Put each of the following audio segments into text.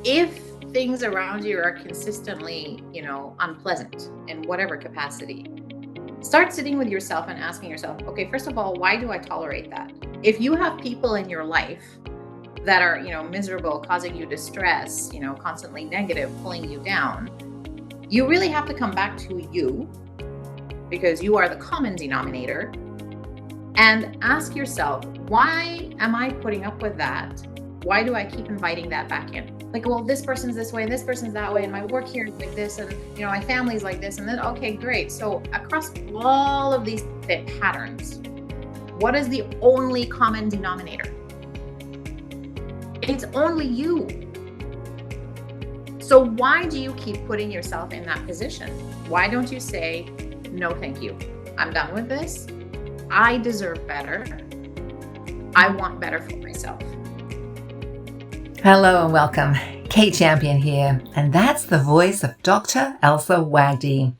If things around you are consistently, unpleasant in whatever capacity, start sitting with yourself and asking yourself, okay, first of all, why do I tolerate that? If you have people in your life that are, miserable, causing you distress, constantly negative, pulling you down, you really have to come back to you because you are the common denominator and ask yourself, why am I putting up with that? Why do I keep inviting that back in? Like, well, this person's this way and this person's that way, and my work here is like this, and my family's like this, and then okay, great. So across all of these patterns, what is the only common denominator? It's only you. So why do you keep putting yourself in that position? Why don't you say, no, thank you. I'm done with this. I deserve better. I want better for myself. Hello and welcome. Kate Champion here, and that's the voice of Dr. Elsa Wagdy.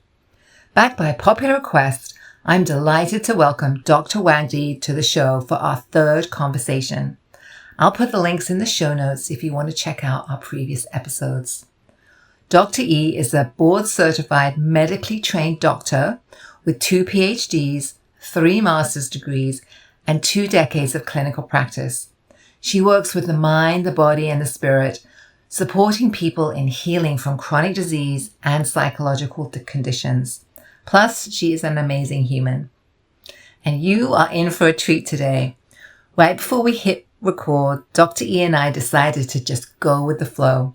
Backed by popular request, I'm delighted to welcome Dr. Wagdy to the show for our third conversation. I'll put the links in the show notes if you want to check out our previous episodes. Dr. E is a board-certified medically trained doctor with 2 PhDs, 3 master's degrees, and 2 decades of clinical practice. She works with the mind, the body, and the spirit, supporting people in healing from chronic disease and psychological conditions. Plus, she is an amazing human. And you are in for a treat today. Right before we hit record, Dr. E and I decided to just go with the flow.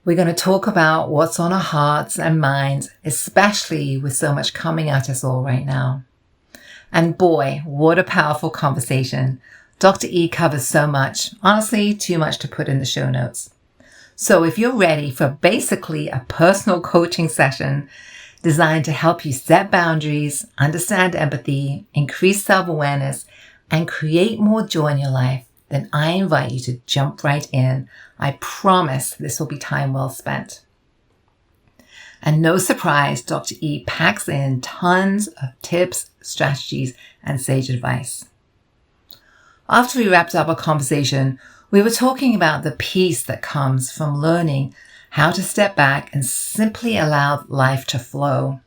We're going to talk about what's on our hearts and minds, especially with so much coming at us all right now. And boy, what a powerful conversation. Dr. E covers so much, honestly, too much to put in the show notes. So if you're ready for basically a personal coaching session designed to help you set boundaries, understand empathy, increase self-awareness, and create more joy in your life, then I invite you to jump right in. I promise this will be time well spent. And no surprise, Dr. E packs in tons of tips, strategies, and sage advice. After we wrapped up our conversation, we were talking about the peace that comes from learning how to step back and simply allow life to flow,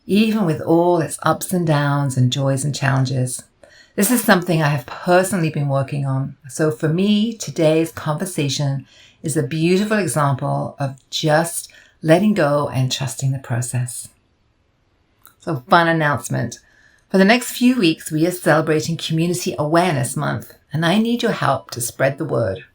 even with all its ups and downs and joys and challenges. This is something I have personally been working on. So for me, today's conversation is a beautiful example of just letting go and trusting the process. So fun announcement. For the next few weeks, we are celebrating Community Awareness Month, and I need your help to spread the word.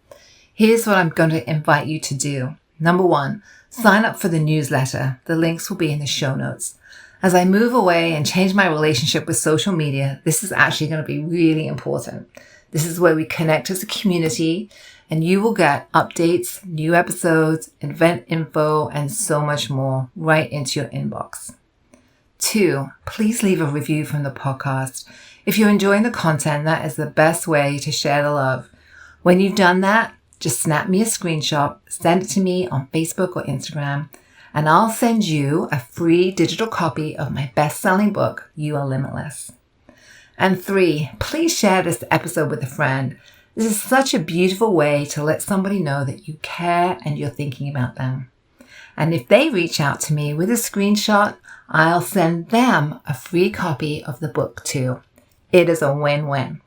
Here's what I'm going to invite you to do. Number 1, sign up for the newsletter. The links will be in the show notes. As I move away and change my relationship with social media, this is actually going to be really important. This is where we connect as a community, and you will get updates, new episodes, event info, and so much more right into your inbox. 2, please leave a review from the podcast. If you're enjoying the content, that is the best way to share the love. When you've done that, just snap me a screenshot, send it to me on Facebook or Instagram, and I'll send you a free digital copy of my best-selling book, You Are Limitless. And 3, please share this episode with a friend. This is such a beautiful way to let somebody know that you care and you're thinking about them. And if they reach out to me with a screenshot, I'll send them a free copy of the book too. It is a win-win.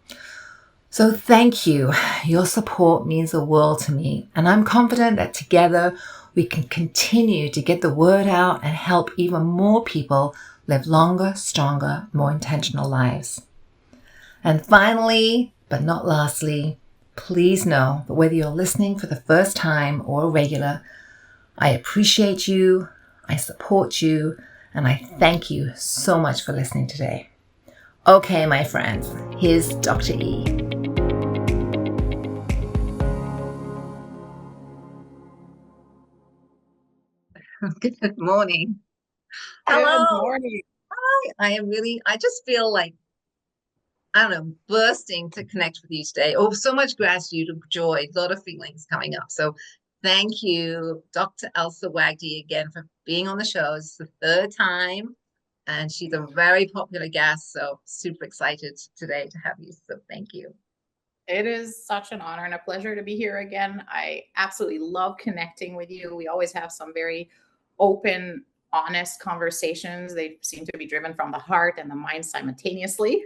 So thank you. Your support means the world to me, and I'm confident that together we can continue to get the word out and help even more people live longer, stronger, more intentional lives. And finally, but not lastly, please know that whether you're listening for the first time or a regular, I appreciate you, I support you, and I thank you so much for listening today. Okay, my friends, here's Dr. E. Good morning. Good Hello. morning. I just feel like, I don't know, bursting to connect with you today. Oh, so much gratitude, joy, a lot of feelings coming up. So thank you, Dr. Elsa Wagdy, again for being on the show. It's the third time, and she's a very popular guest. So super excited today to have you. So thank you. It is such an honor and a pleasure to be here again. I absolutely love connecting with you. We always have some very open, honest conversations. They seem to be driven from the heart and the mind simultaneously.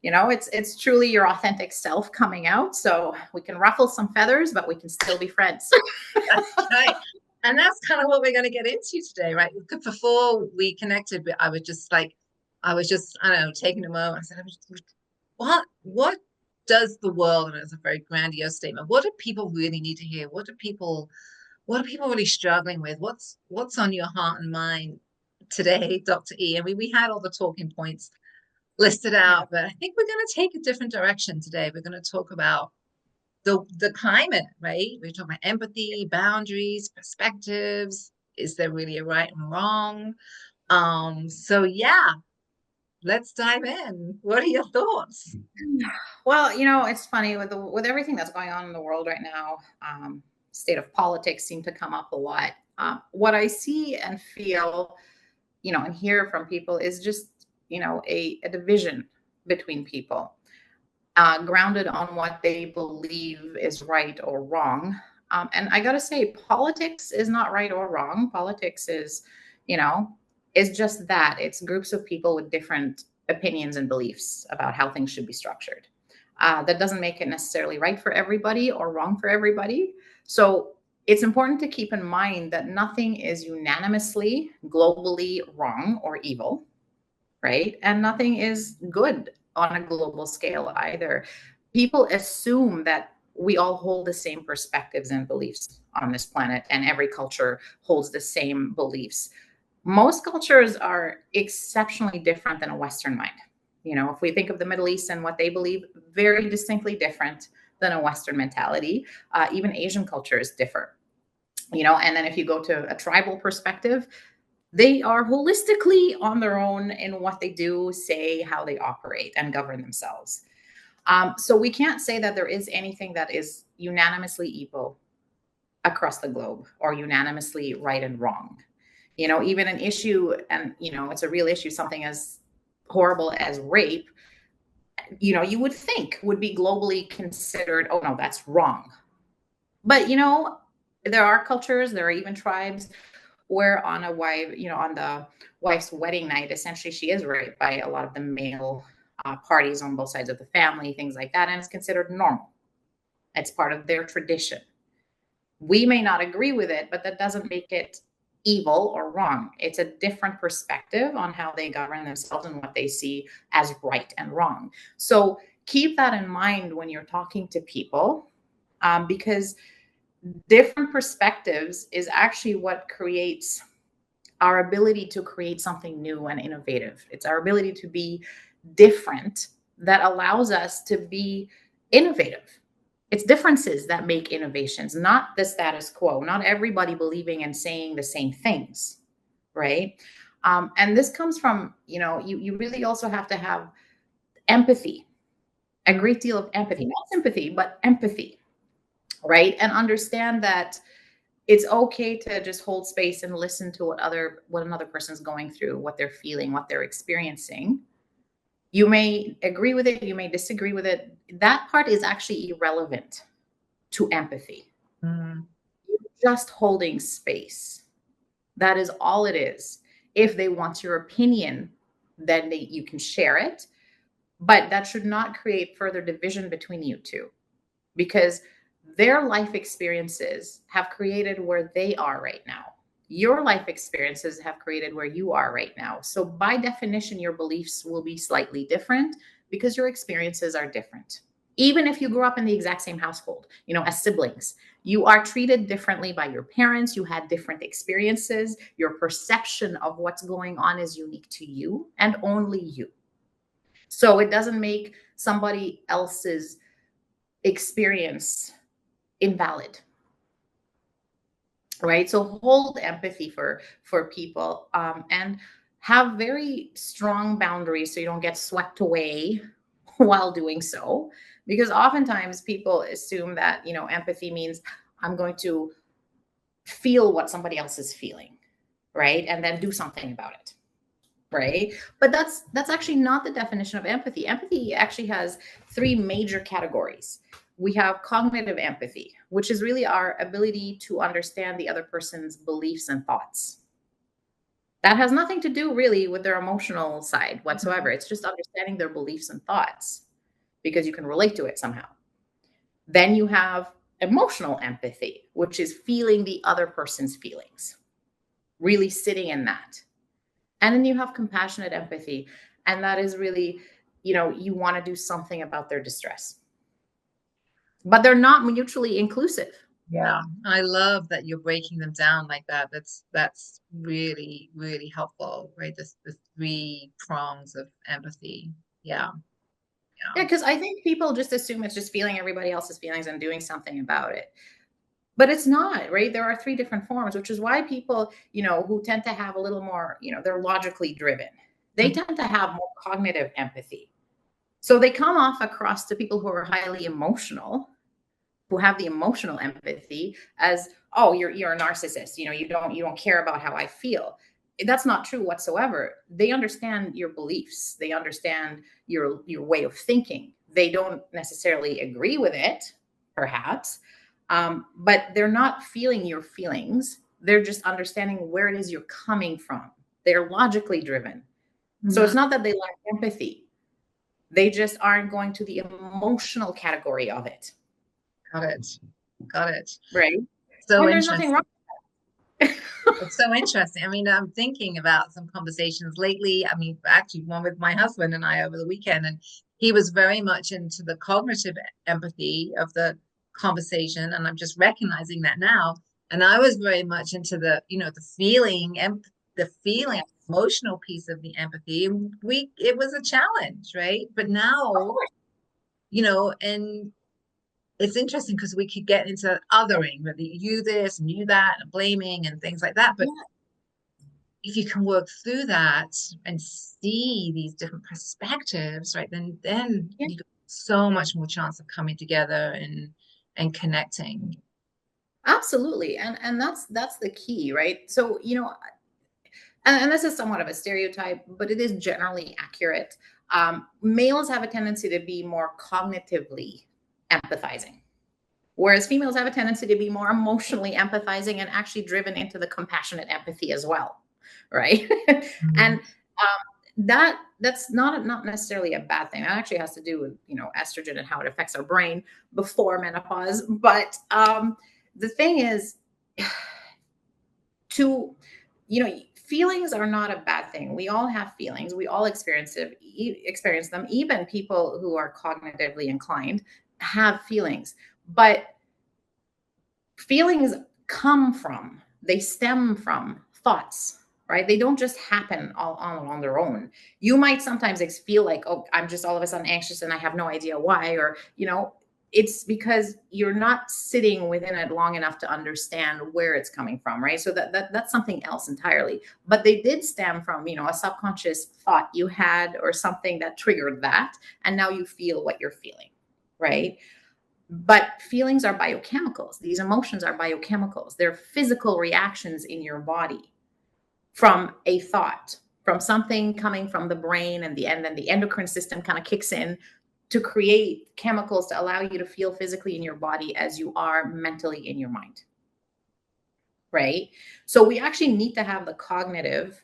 It's truly your authentic self coming out. So we can ruffle some feathers, but we can still be friends. That's right. And that's kind of what we're going to get into today, right? Before we connected, I was just, I don't know, taking a moment. I said, what does the world, and it's a very grandiose statement, what do people really need to hear? What are people really struggling with? What's on your heart and mind today, Dr. E? I mean, we had all the talking points listed Yeah. out, but I think we're going to take a different direction today. We're going to talk about the climate, right? We're talking about empathy, boundaries, perspectives. Is there really a right and wrong? So yeah, let's dive in. What are your thoughts? Well, it's funny with everything that's going on in the world right now. State of politics seem to come up a lot. What I see and feel, and hear from people is just, a division between people, grounded on what they believe is right or wrong. And I got to say, politics is not right or wrong. Politics you know, is just that. It's groups of people with different opinions and beliefs about how things should be structured. That doesn't make it necessarily right for everybody or wrong for everybody. So it's important to keep in mind that nothing is unanimously, globally wrong or evil, right? And nothing is good on a global scale either. People assume that we all hold the same perspectives and beliefs on this planet, and every culture holds the same beliefs. Most cultures are exceptionally different than a Western mind. If we think of the Middle East and what they believe, very distinctly different than a Western mentality. Even Asian cultures differ. And then if you go to a tribal perspective, they are holistically on their own in what they do, say, how they operate, and govern themselves. So we can't say that there is anything that is unanimously evil across the globe or unanimously right and wrong. Even an issue, and it's a real issue, something as horrible as rape, you would think would be globally considered, oh no, that's wrong. But there are cultures, there are even tribes where on a wife, on the wife's wedding night, essentially she is raped by a lot of the male parties on both sides of the family, things like that, and it's considered normal. It's part of their tradition. We may not agree with it, but that doesn't make it evil or wrong. It's a different perspective on how they govern themselves and what they see as right and wrong. So keep that in mind when you're talking to people, because different perspectives is actually what creates our ability to create something new and innovative. It's our ability to be different that allows us to be innovative. It's differences that make innovations, not the status quo, not everybody believing and saying the same things, right? And this comes from, you really also have to have empathy, a great deal of empathy, not sympathy, but empathy, right? And understand that it's okay to just hold space and listen to what another person's going through, what they're feeling, what they're experiencing. You may agree with it, you may disagree with it. That part is actually irrelevant to empathy. Mm. You're just holding space. That is all it is. If they want your opinion, then you can share it, but that should not create further division between you two, because their life experiences have created where they are right now. Your life experiences have created where you are right now. So, by definition, your beliefs will be slightly different because your experiences are different. Even if you grew up in the exact same household, as siblings, you are treated differently by your parents. You had different experiences. Your perception of what's going on is unique to you and only you. So, it doesn't make somebody else's experience invalid, right? So hold empathy for people, and have very strong boundaries so you don't get swept away while doing so, because oftentimes people assume that empathy means I'm going to feel what somebody else is feeling, right, and then do something about it, right? But that's actually not the definition of empathy. Empathy actually has three major categories. We have cognitive empathy, which is really our ability to understand the other person's beliefs and thoughts. That has nothing to do really with their emotional side whatsoever. Mhm. It's just understanding their beliefs and thoughts because you can relate to it somehow. Then you have emotional empathy, which is feeling the other person's feelings, really sitting in that. And then you have compassionate empathy. And that is really, you want to do something about their distress, but they're not mutually inclusive. Yeah, I love that you're breaking them down like that. That's really, really helpful, right? The three prongs of empathy. Yeah, Yeah, yeah. because I think people just assume it's just feeling everybody else's feelings and doing something about it. But it's not, right? There are three different forms, which is why people, who tend to have a little more, they're logically driven. They Mhm. tend to have more cognitive empathy. So they come off across to people who are highly emotional, who have the emotional empathy as, oh, you're a narcissist, you don't care about how I feel. That's not true whatsoever. They understand your beliefs, they understand your way of thinking. They don't necessarily agree with it, perhaps, but they're not feeling your feelings. They're just understanding where it is you're coming from. They're logically driven. So Mhm. it's not that they lack empathy, they just aren't going to the emotional category of it. Got it. Got it. Right. So And there's nothing wrong interesting. with that. It's so interesting. I mean, I'm thinking about some conversations lately. I mean, actually, one with my husband and I over the weekend, and he was very much into the cognitive empathy of the conversation, and I'm just recognizing that now. And I was very much into the feeling and the feeling, Yeah, emotional piece of the empathy. And it was a challenge, right? But of now, course. and it's interesting because we could get into othering, whether you this and you that, and blaming and things like that. But Yeah, if you can work through that and see these different perspectives, right, then yeah, you got so much more chance of coming together and connecting. absolutely. And that's the key, right? So, and this is somewhat of a stereotype, but it is generally accurate. Males have a tendency to be more cognitively empathizing, whereas females have a tendency to be more emotionally empathizing and actually driven into the compassionate empathy as well, right? And Mhm. that's not necessarily a bad thing. That actually has to do with estrogen and how it affects our brain before menopause. But the thing is, to feelings are not a bad thing. We all have feelings. We all experience them. Even people who are cognitively inclined have feelings, but feelings they stem from thoughts, right? They don't just happen all on their own. You might sometimes feel like, oh, I'm just all of a sudden anxious and I have no idea why, or it's because you're not sitting within it long enough to understand where it's coming from, right? So that's something else entirely. But they did stem from a subconscious thought you had or something that triggered that, and now you feel what you're feeling, right? But feelings are biochemicals. These emotions are biochemicals. They're physical reactions in your body from a thought, from something coming from the brain, and then the endocrine system kind of kicks in to create chemicals to allow you to feel physically in your body as you are mentally in your mind. Right? So we actually need to have the cognitive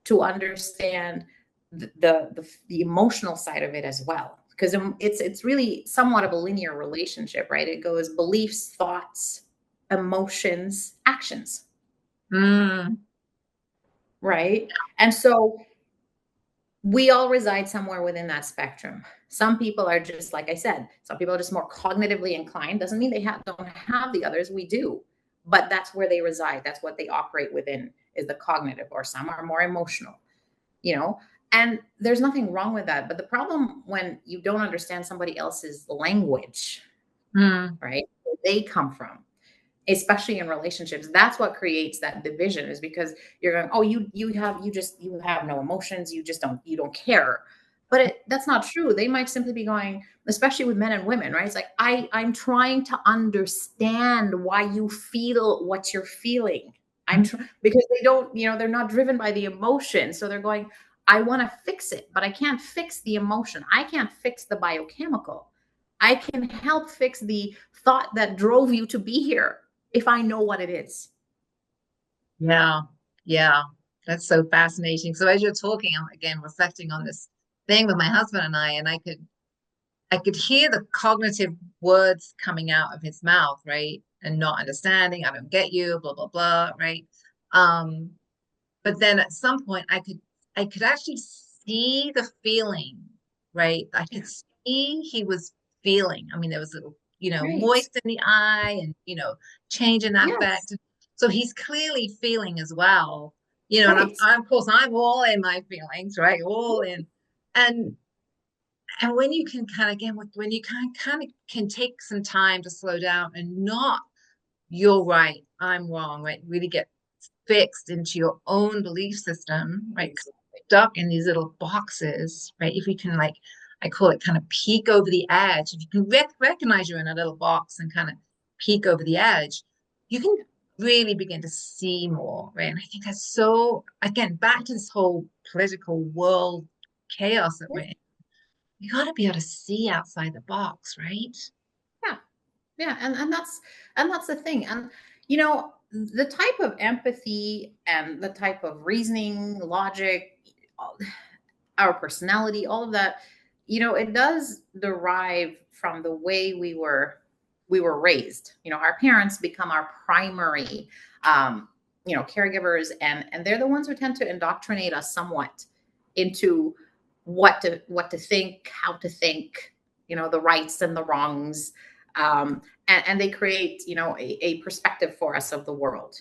to understand the emotional side of it as well, because it's really somewhat of a linear relationship, right? It goes beliefs, thoughts, emotions, actions, Mm, right? And so we all reside somewhere within that spectrum. Some people are just, like I said, some people are just more cognitively inclined. Doesn't mean they don't have the others. We do, but that's where they reside. That's what they operate within, is the cognitive. Or some are more emotional, you know and there's nothing wrong with that. But the problem, when you don't understand somebody else's language, mm, right, where they come from, especially in relationships, that's what creates that division, is because you're going, oh, you have no emotions, you don't care. But that's not true. They might simply be going, especially with men and women, right? It's like, I'm trying to understand why you feel what you're feeling. Because they don't, they're not driven by the emotion, so they're going, I want to fix it, but I can't fix the emotion, I can't fix the biochemical, I can help fix the thought that drove you to be here if I know what it is. Yeah, yeah, that's so fascinating. So as you're talking, I'm again reflecting on this thing with my husband and I could hear the cognitive words coming out of his mouth, right? And not understanding, I don't get you, blah, blah, blah, right? Um, but then at some point I could actually see the feeling, right? I could Yeah. see he was feeling. I mean, there was a little, Right. moist in the eye and, change in Yes. affect. So he's clearly feeling as well, and Right. of course I'm all in my feelings, right? All in. And when you can kind of again when you kind of can take some time to slow down and not you're right, I'm wrong, right? Really get fixed into your own belief system, right? Exactly. Stuck in these little boxes, right? If we can, like, I call it kind of peek over the edge. If you can recognize you're in a little box and kind of peek over the edge, you can really begin to see more, right? And I think that's so, again, back to this whole political world chaos that we're in. You got to be able to see outside the box, right? Yeah. Yeah. And that's the thing. And you know, the type of empathy and the type of reasoning, logic, our personality, all of that, it does derive from the way we were raised. Our parents become our primary caregivers, and they're the ones who tend to indoctrinate us somewhat into what to think, how to think, the rights and the wrongs. And they create, a perspective for us of the world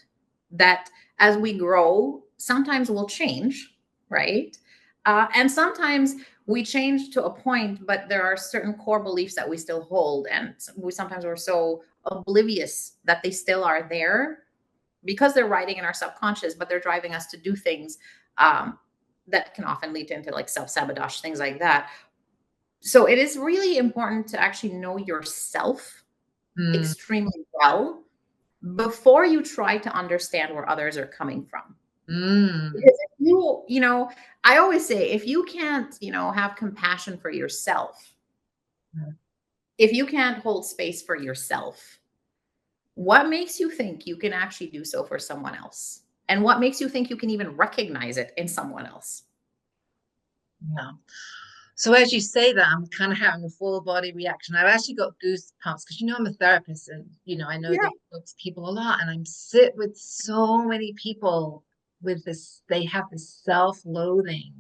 that as we grow, sometimes will change, right? And sometimes we change to a point, but there are certain core beliefs that we still hold. And we're so oblivious that they still are there because they're writing in our subconscious, but they're driving us to do things um, that can often lead into like self sabotage, things like that. So it is really important to actually know yourself Mm, extremely well before you try to understand where others are coming from. mm. Because if I always say, if you can't, have compassion for yourself, if you can't hold space for yourself, what makes you think you can actually do so for someone else? And what makes you think you can even recognize it in someone else? Yeah. So as you say that, I'm kind of having a full body reaction. I've actually got goosebumps because I'm a therapist and I know Yeah. they talk to people a lot and I'm sit with so many people with this, they have this self-loathing.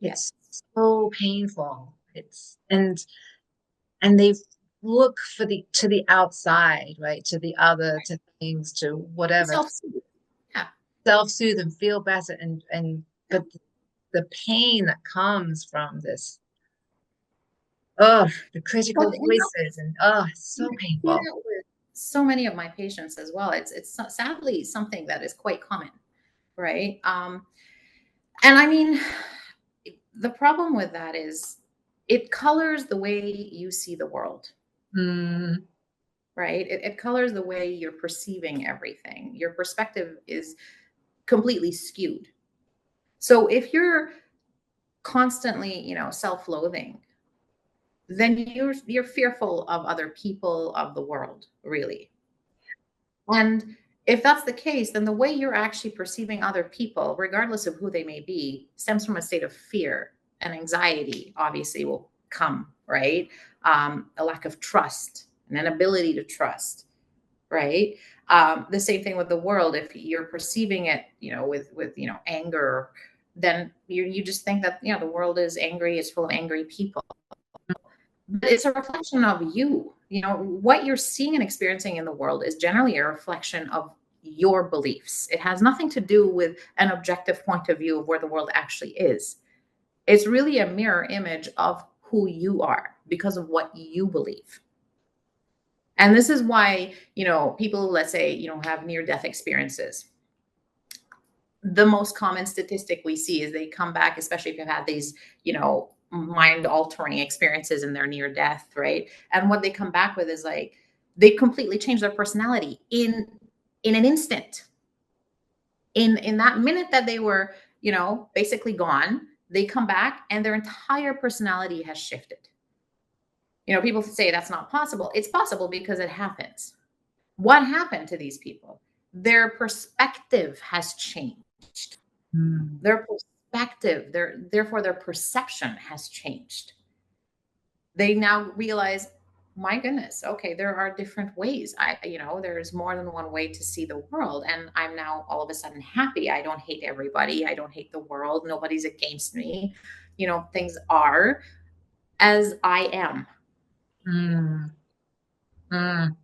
Yes. It's so painful. And they look for the to the outside, right? To the other, to things, to whatever, to Self-soothe. Yeah. self-soothe and feel better and Yeah. but the pain that comes from this. Oh, the But critical you know, voices and oh, it's I so see painful. that with so many of my patients as well. It's sadly something that is quite common, right? And I mean, the problem with that is it colors the way you see the world, Mm, right? It colors the way you're perceiving everything. Your perspective is completely skewed. So if you're constantly, self-loathing, then you're fearful of other people, of the world, really. And if that's the case, then the way you're actually perceiving other people, regardless of who they may be, stems from a state of fear, and anxiety obviously will come, right? A lack of trust, an inability to trust, right? The same thing with the world. If you're perceiving it, with anger, then you just think that the world is angry, it's full of angry people. But it's a reflection of you. What you're seeing and experiencing in the world is generally a reflection of your beliefs. It has nothing to do with an objective point of view of where the world actually is. It's really a mirror image of who you are because of what you believe. And this is why, people, let's say, have near death experiences. The most common statistic we see is they come back, especially if you've had these, mind altering experiences in their near death, right? And what they come back with is like they completely change their personality in an instant. In that minute that they were, basically gone, they come back and their entire personality has shifted. People say that's not possible. It's possible because it happens. What happened to these people? Their perspective has changed. Mm. Their perspective, therefore their perception has changed. They now realize, my goodness, okay, there are different ways. There's more than one way to see the world. And I'm now all of a sudden happy. I don't hate everybody. I don't hate the world. Nobody's against me. Things are as I am. Mm. Mm.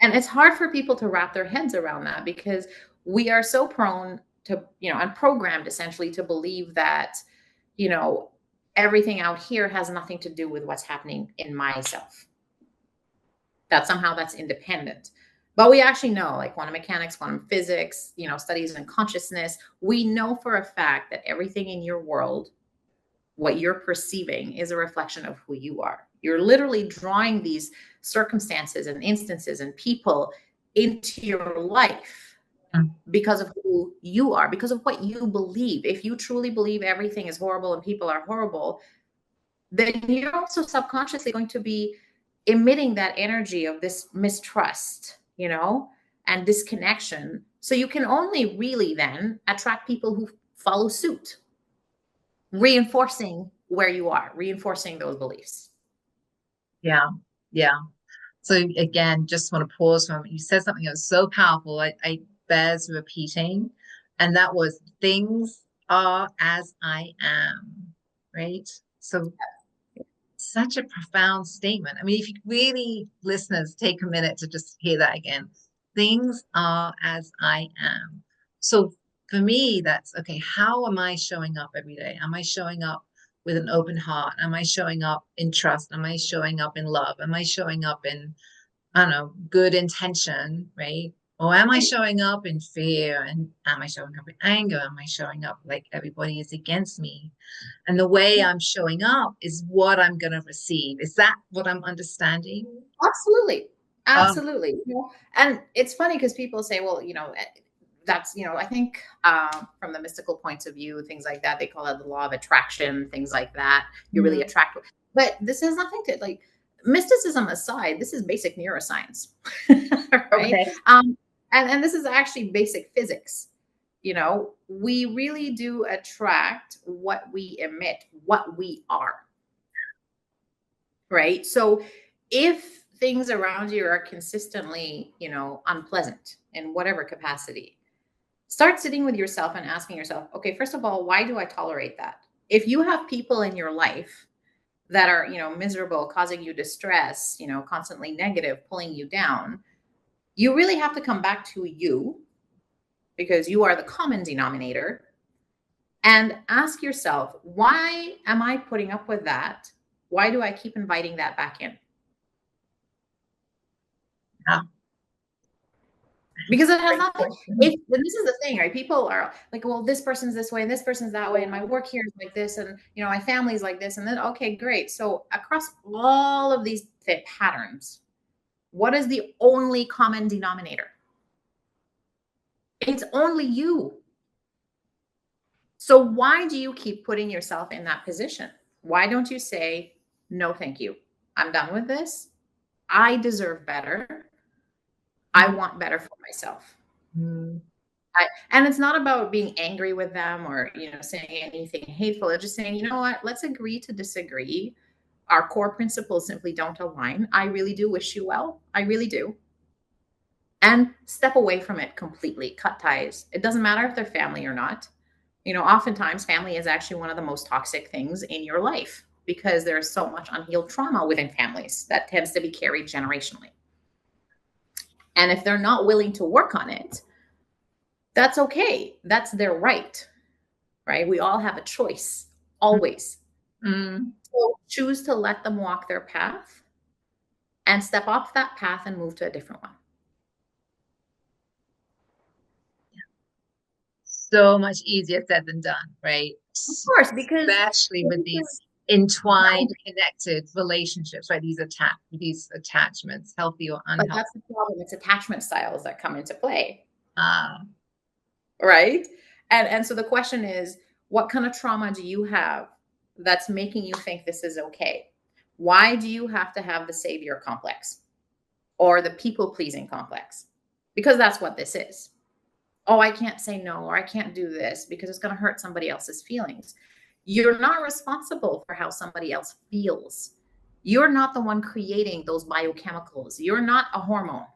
And it's hard for people to wrap their heads around that because we are so prone to, and programmed essentially to believe that, you know, everything out here has nothing to do with what's happening in myself. That somehow that's independent. But we actually know, like quantum mechanics, quantum physics, studies in consciousness, we know for a fact that everything in your world, what you're perceiving, is a reflection of who you are. You're literally drawing these circumstances and instances and people into your life Mm. because of who you are, because of what you believe. If you truly believe everything is horrible and people are horrible, then you're also subconsciously going to be emitting that energy of this mistrust, and disconnection. So you can only really then attract people who follow suit, reinforcing where you are, reinforcing those beliefs. Yeah. Yeah. So again, just want to pause for a moment. You said something that was so powerful. I bears repeating, and that was things are as I am, right? So such a profound statement. I mean, if you really, listeners, take a minute to just hear that again. Things are as I am. So for me, that's okay. How am I showing up every day? Am I showing up with an open heart? Am I showing up in trust? Am I showing up in love? Am I showing up in, I don't know, good intention, right? Or am I showing up in fear? And am I showing up in anger? Am I showing up like everybody is against me? And the way I'm showing up is what I'm going to receive. Is that what I'm understanding? Absolutely. Oh, Absolutely. And it's funny because people say, well, that's, I think from the mystical points of view, things like that, they call it the law of attraction, things like that. You're really mm, attractive. But this has nothing to, like, mysticism aside, this is basic neuroscience, right? okay. And this is actually basic physics. We really do attract what we emit, what we are, right? So if things around you are consistently, unpleasant in whatever capacity, start sitting with yourself and asking yourself, okay, first of all, why do I tolerate that? If you have people in your life that are, miserable, causing you distress, constantly negative, pulling you down, you really have to come back to you because you are the common denominator and ask yourself, why am I putting up with that? Why do I keep inviting that back in? Yeah. Because it has Great nothing. question. And this is the thing, right? People are like, well, this person's this way and this person's that way, and my work here is like this, and my family's like this, and then okay, great. So across all of these patterns, what is the only common denominator? It's only you. So why do you keep putting yourself in that position? Why don't you say, no, thank you. I'm done with this. I deserve better. I want better for myself. Mm, And it's not about being angry with them or saying anything hateful. It's just saying, you know what, let's agree to disagree. Our core principles simply don't align. I really do wish you well. I really do. And step away from it completely. Cut ties. It doesn't matter if they're family or not. Oftentimes family is actually one of the most toxic things in your life because there's so much unhealed trauma within families that tends to be carried generationally. And if they're not willing to work on it, that's okay. That's their right? We all have a choice, always. mm. So choose to let them walk their path and step off that path and move to a different one. So much easier said than done, right? Of course, because Especially with these entwined, connected relationships, right? These attachments, healthy or but unhealthy. that's the problem. It's attachment styles that come into play, Ah, right? And so the question is, what kind of trauma do you have that's making you think this is okay? Why do you have to have the savior complex or the people pleasing complex? Because that's what this is. Oh, I can't say no, or I can't do this because it's going to hurt somebody else's feelings. You're not responsible for how somebody else feels. You're not the one creating those biochemicals. You're not a hormone.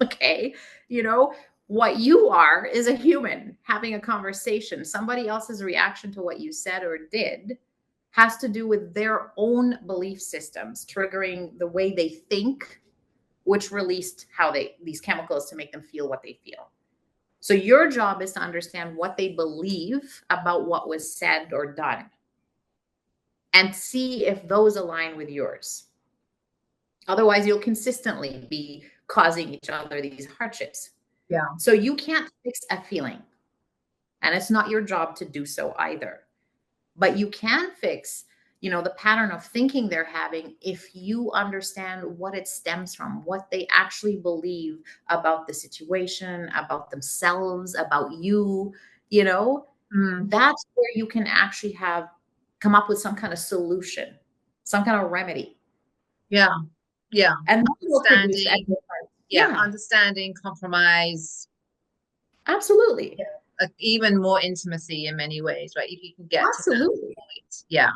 Okay. You know, what you are is a human having a conversation. Somebody else's reaction to what you said or did has to do with their own belief systems triggering the way they think, which released these chemicals to make them feel what they feel. So your job is to understand what they believe about what was said or done and see if those align with yours. Otherwise, you'll consistently be causing each other these hardships. Yeah. So you can't fix a feeling, and it's not your job to do so either. But you can fix, the pattern of thinking they're having if you understand what it stems from, what they actually believe about the situation, about themselves, about you, that's where you can actually come up with some kind of solution, some kind of remedy. Yeah. Yeah. And that will produce Understanding. Yeah. yeah, Understanding, compromise. absolutely. Yeah. Even more intimacy in many ways, right? If you can get to that Absolutely. point. Yeah.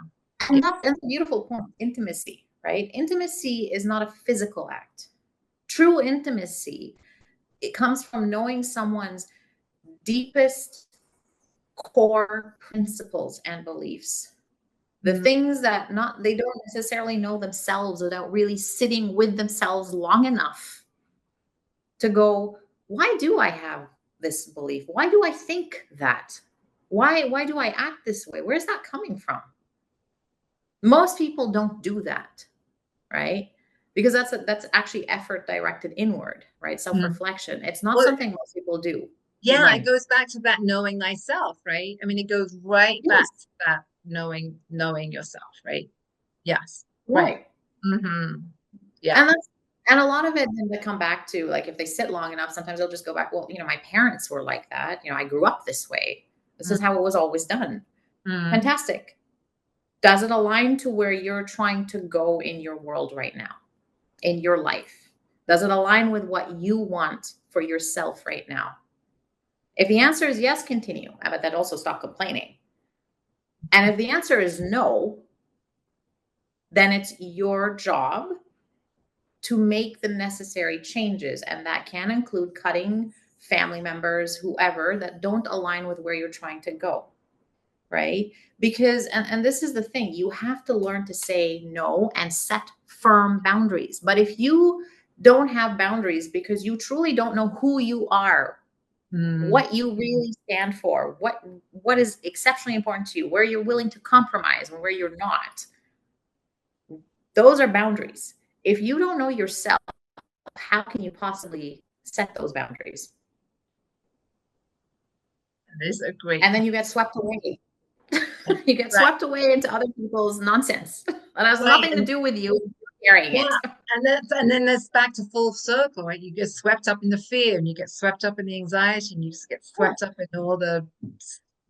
And that's a beautiful point. Intimacy, right? Intimacy is not a physical act. True intimacy, it comes from knowing someone's deepest core principles and beliefs. The things that they don't necessarily know themselves without really sitting with themselves long enough to go, why do I have this belief? Why do I think that? Why do I act this way? Where's that coming from? Most people don't do that, right? Because that's actually effort directed inward, right? Self-reflection. It's not something most people do. Yeah, it goes back to that knowing thyself, right? I mean, it goes right back to that knowing yourself, right? Yes. Right. Yeah. And a lot of it then they come back to, like, if they sit long enough, sometimes they'll just go back, well, my parents were like that. I grew up this way. This is how it was always done. Fantastic. Does it align to where you're trying to go in your world right now, in your life? Does it align with what you want for yourself right now? If the answer is yes, continue. But that also stop complaining. And if the answer is no, then it's your job to make the necessary changes. And that can include cutting family members, whoever, that don't align with where you're trying to go. Right? Because, and this is the thing, you have to learn to say no and set firm boundaries. But if you don't have boundaries because you truly don't know who you are, what you really stand for, what is exceptionally important to you, where you're willing to compromise and where you're not, those are boundaries. If you don't know yourself, how can you possibly set those boundaries? That is a great And then you get swept away. You get swept away into other people's nonsense. That has nothing to do with you carrying it. And then there's back to full circle, right? You get swept up in the fear, and you get swept up in the anxiety, and you just get swept up in all the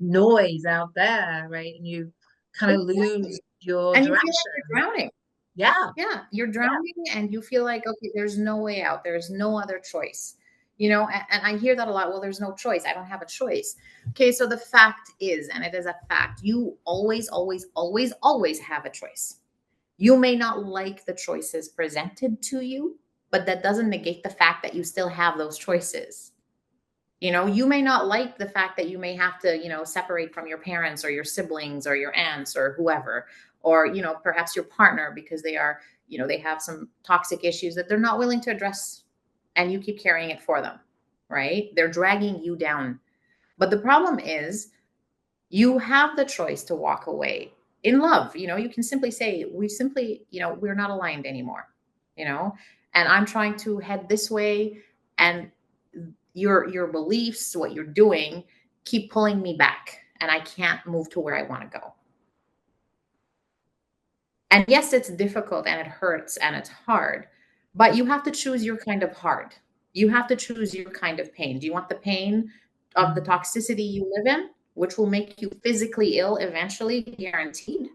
noise out there, right? And you kind of lose your and direction. You feel like you're drowning. Yeah. You're drowning, and you feel like, okay, there's no way out. There's no other choice. And I hear that a lot. Well, there's no choice. I don't have a choice. Okay, so the fact is, and it is a fact, you always, always, always, always have a choice. You may not like the choices presented to you, but that doesn't negate the fact that you still have those choices. You may not like the fact that you may have to, separate from your parents or your siblings or your aunts or whoever, or, perhaps your partner, because they are, they have some toxic issues that they're not willing to address, and you keep carrying it for them, right? They're dragging you down. But the problem is, you have the choice to walk away in love. You can simply say, we're not aligned anymore, and I'm trying to head this way, and your beliefs, what you're doing, keep pulling me back, and I can't move to where I want to go. And yes, it's difficult and it hurts and it's hard, but you have to choose your kind of hard. You have to choose your kind of pain. Do you want the pain of the toxicity you live in, which will make you physically ill eventually, guaranteed?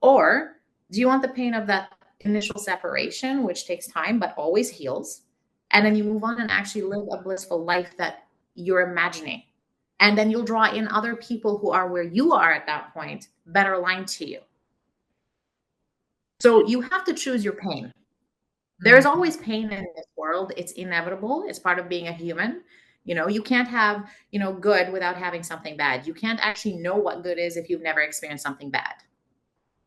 Or Do you want the pain of that initial separation, which takes time but always heals? And then you move on and actually live a blissful life that you're imagining. And then you'll draw in other people who are where you are at that point, better aligned to you. So you have to choose your pain. There's always pain in this world. It's inevitable. It's part of being a human. You can't have, good without having something bad. You can't actually know what good is if you've never experienced something bad.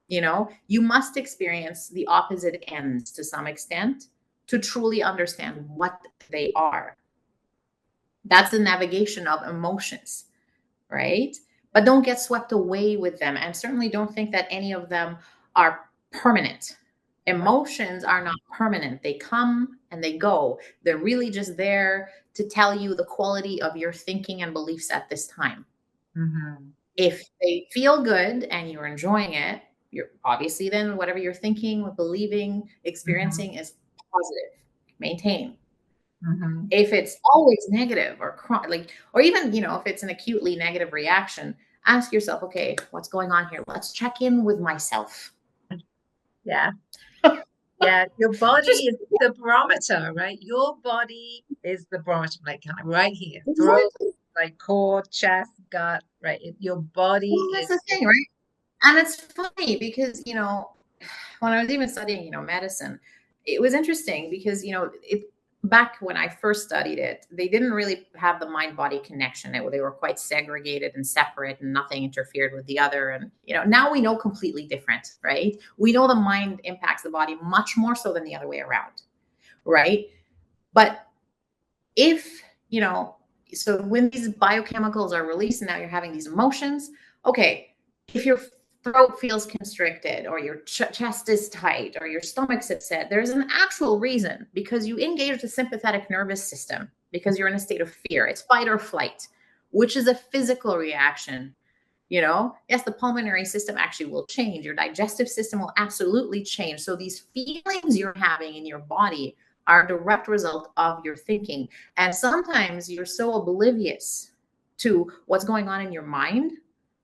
You must experience the opposite ends to some extent to truly understand what they are. That's the navigation of emotions, right? But don't get swept away with them. And certainly don't think that any of them are permanent. Emotions are not permanent. They come and they go. They're really just there to tell you the quality of your thinking and beliefs at this time. Mm-hmm. If they feel good and you're enjoying it, you're obviously then whatever you're thinking, believing, experiencing is positive. Maintain. Mm-hmm. If it's always negative or or even, if it's an acutely negative reaction, ask yourself, okay, what's going on here? Let's check in with myself. Yeah. Yeah, your body is the barometer, right? Your body is the barometer, like kind of right here, throat, like core, chest, gut, right? Your body That's is. the thing, right? And it's funny because, when I was even studying, medicine, it was interesting because, back when I first studied it, they didn't really have the mind body connection. They were quite segregated and separate and nothing interfered with the other. And, now we know completely different, right? We know the mind impacts the body much more so than the other way around, right? But if, so when these biochemicals are released and now you're having these emotions, okay, if your throat feels constricted or your chest is tight or your stomach's upset, there's an actual reason because you engage the sympathetic nervous system because you're in a state of fear. It's fight or flight, which is a physical reaction. Yes, the pulmonary system actually will change. Your digestive system will absolutely change. So these feelings you're having in your body are a direct result of your thinking. And sometimes you're so oblivious to what's going on in your mind,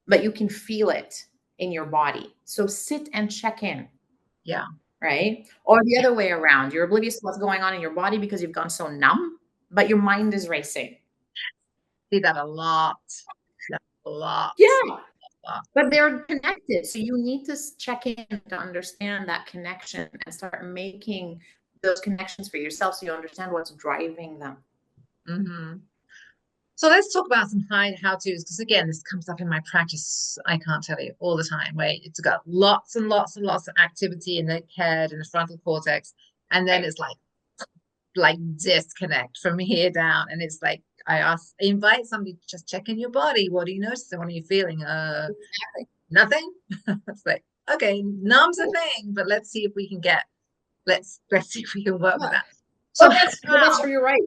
but you can feel it in your body. So sit and check in. Yeah. Right. Or the other way around. You're oblivious to what's going on in your body because you've gone so numb, but your mind is racing. See that a lot. A lot. Yeah. A lot. But they're connected. So you need to check in to understand that connection and start making those connections for yourself so you understand what's driving them. Mm-hmm. So let's talk about some how-tos, because again, this comes up in my practice, I can't tell you, all the time, right? It's got lots and lots and lots of activity in the head and the frontal cortex. And then it's like disconnect from here down. And it's like I invite somebody to just check in your body. What do you notice? What are you feeling? Exactly. Nothing. It's like, okay, numb's a thing, but let's see if we can let's see if we can work with that. So that's where you're right.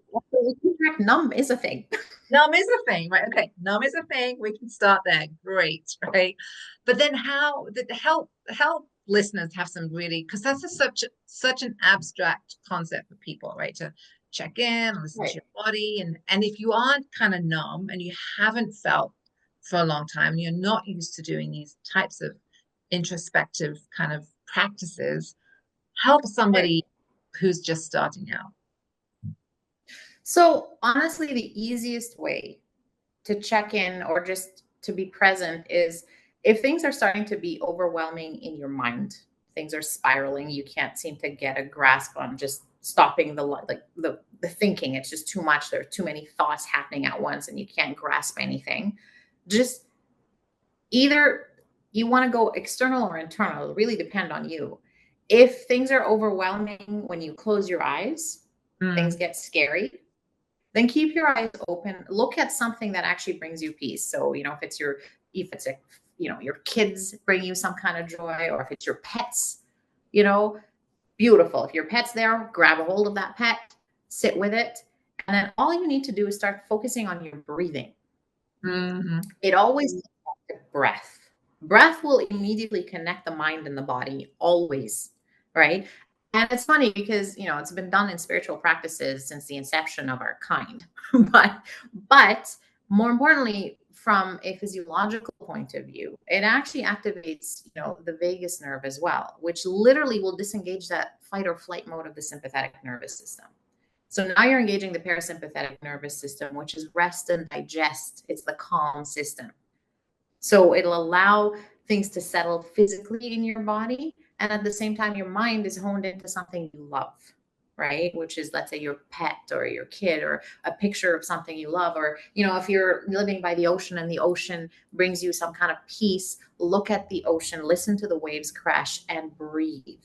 Numb is a thing. Numb is a thing, right? Okay, numb is a thing. We can start there. Great, right? But then how did help listeners have some really, because that's such an abstract concept for people, right? To check in, listen to your body, and if you aren't kind of numb and you haven't felt for a long time, you're not used to doing these types of introspective kind of practices, help somebody who's just starting out. So honestly, the easiest way to check in or just to be present is if things are starting to be overwhelming in your mind, things are spiraling, you can't seem to get a grasp on just stopping the thinking. It's just too much. There are too many thoughts happening at once and you can't grasp anything. Just either you want to go external or internal. It'll really depend on you. If things are overwhelming when you close your eyes, things get scary, then keep your eyes open. Look at something that actually brings you peace. So, if it's your kids bring you some kind of joy, or if it's your pets, beautiful. If your pet's there, grab a hold of that pet, sit with it. And then all you need to do is start focusing on your breathing. Mm-hmm. It always comes back to breath. Breath will immediately connect the mind and the body, always, right? And it's funny because, it's been done in spiritual practices since the inception of our kind. but more importantly, from a physiological point of view, it actually activates, the vagus nerve as well, which literally will disengage that fight or flight mode of the sympathetic nervous system. So now you're engaging the parasympathetic nervous system, which is rest and digest. It's the calm system. So it'll allow things to settle physically in your body. And at the same time, your mind is honed into something you love, right? Which is, let's say, your pet or your kid or a picture of something you love. Or, if you're living by the ocean and the ocean brings you some kind of peace, look at the ocean, listen to the waves crash and breathe.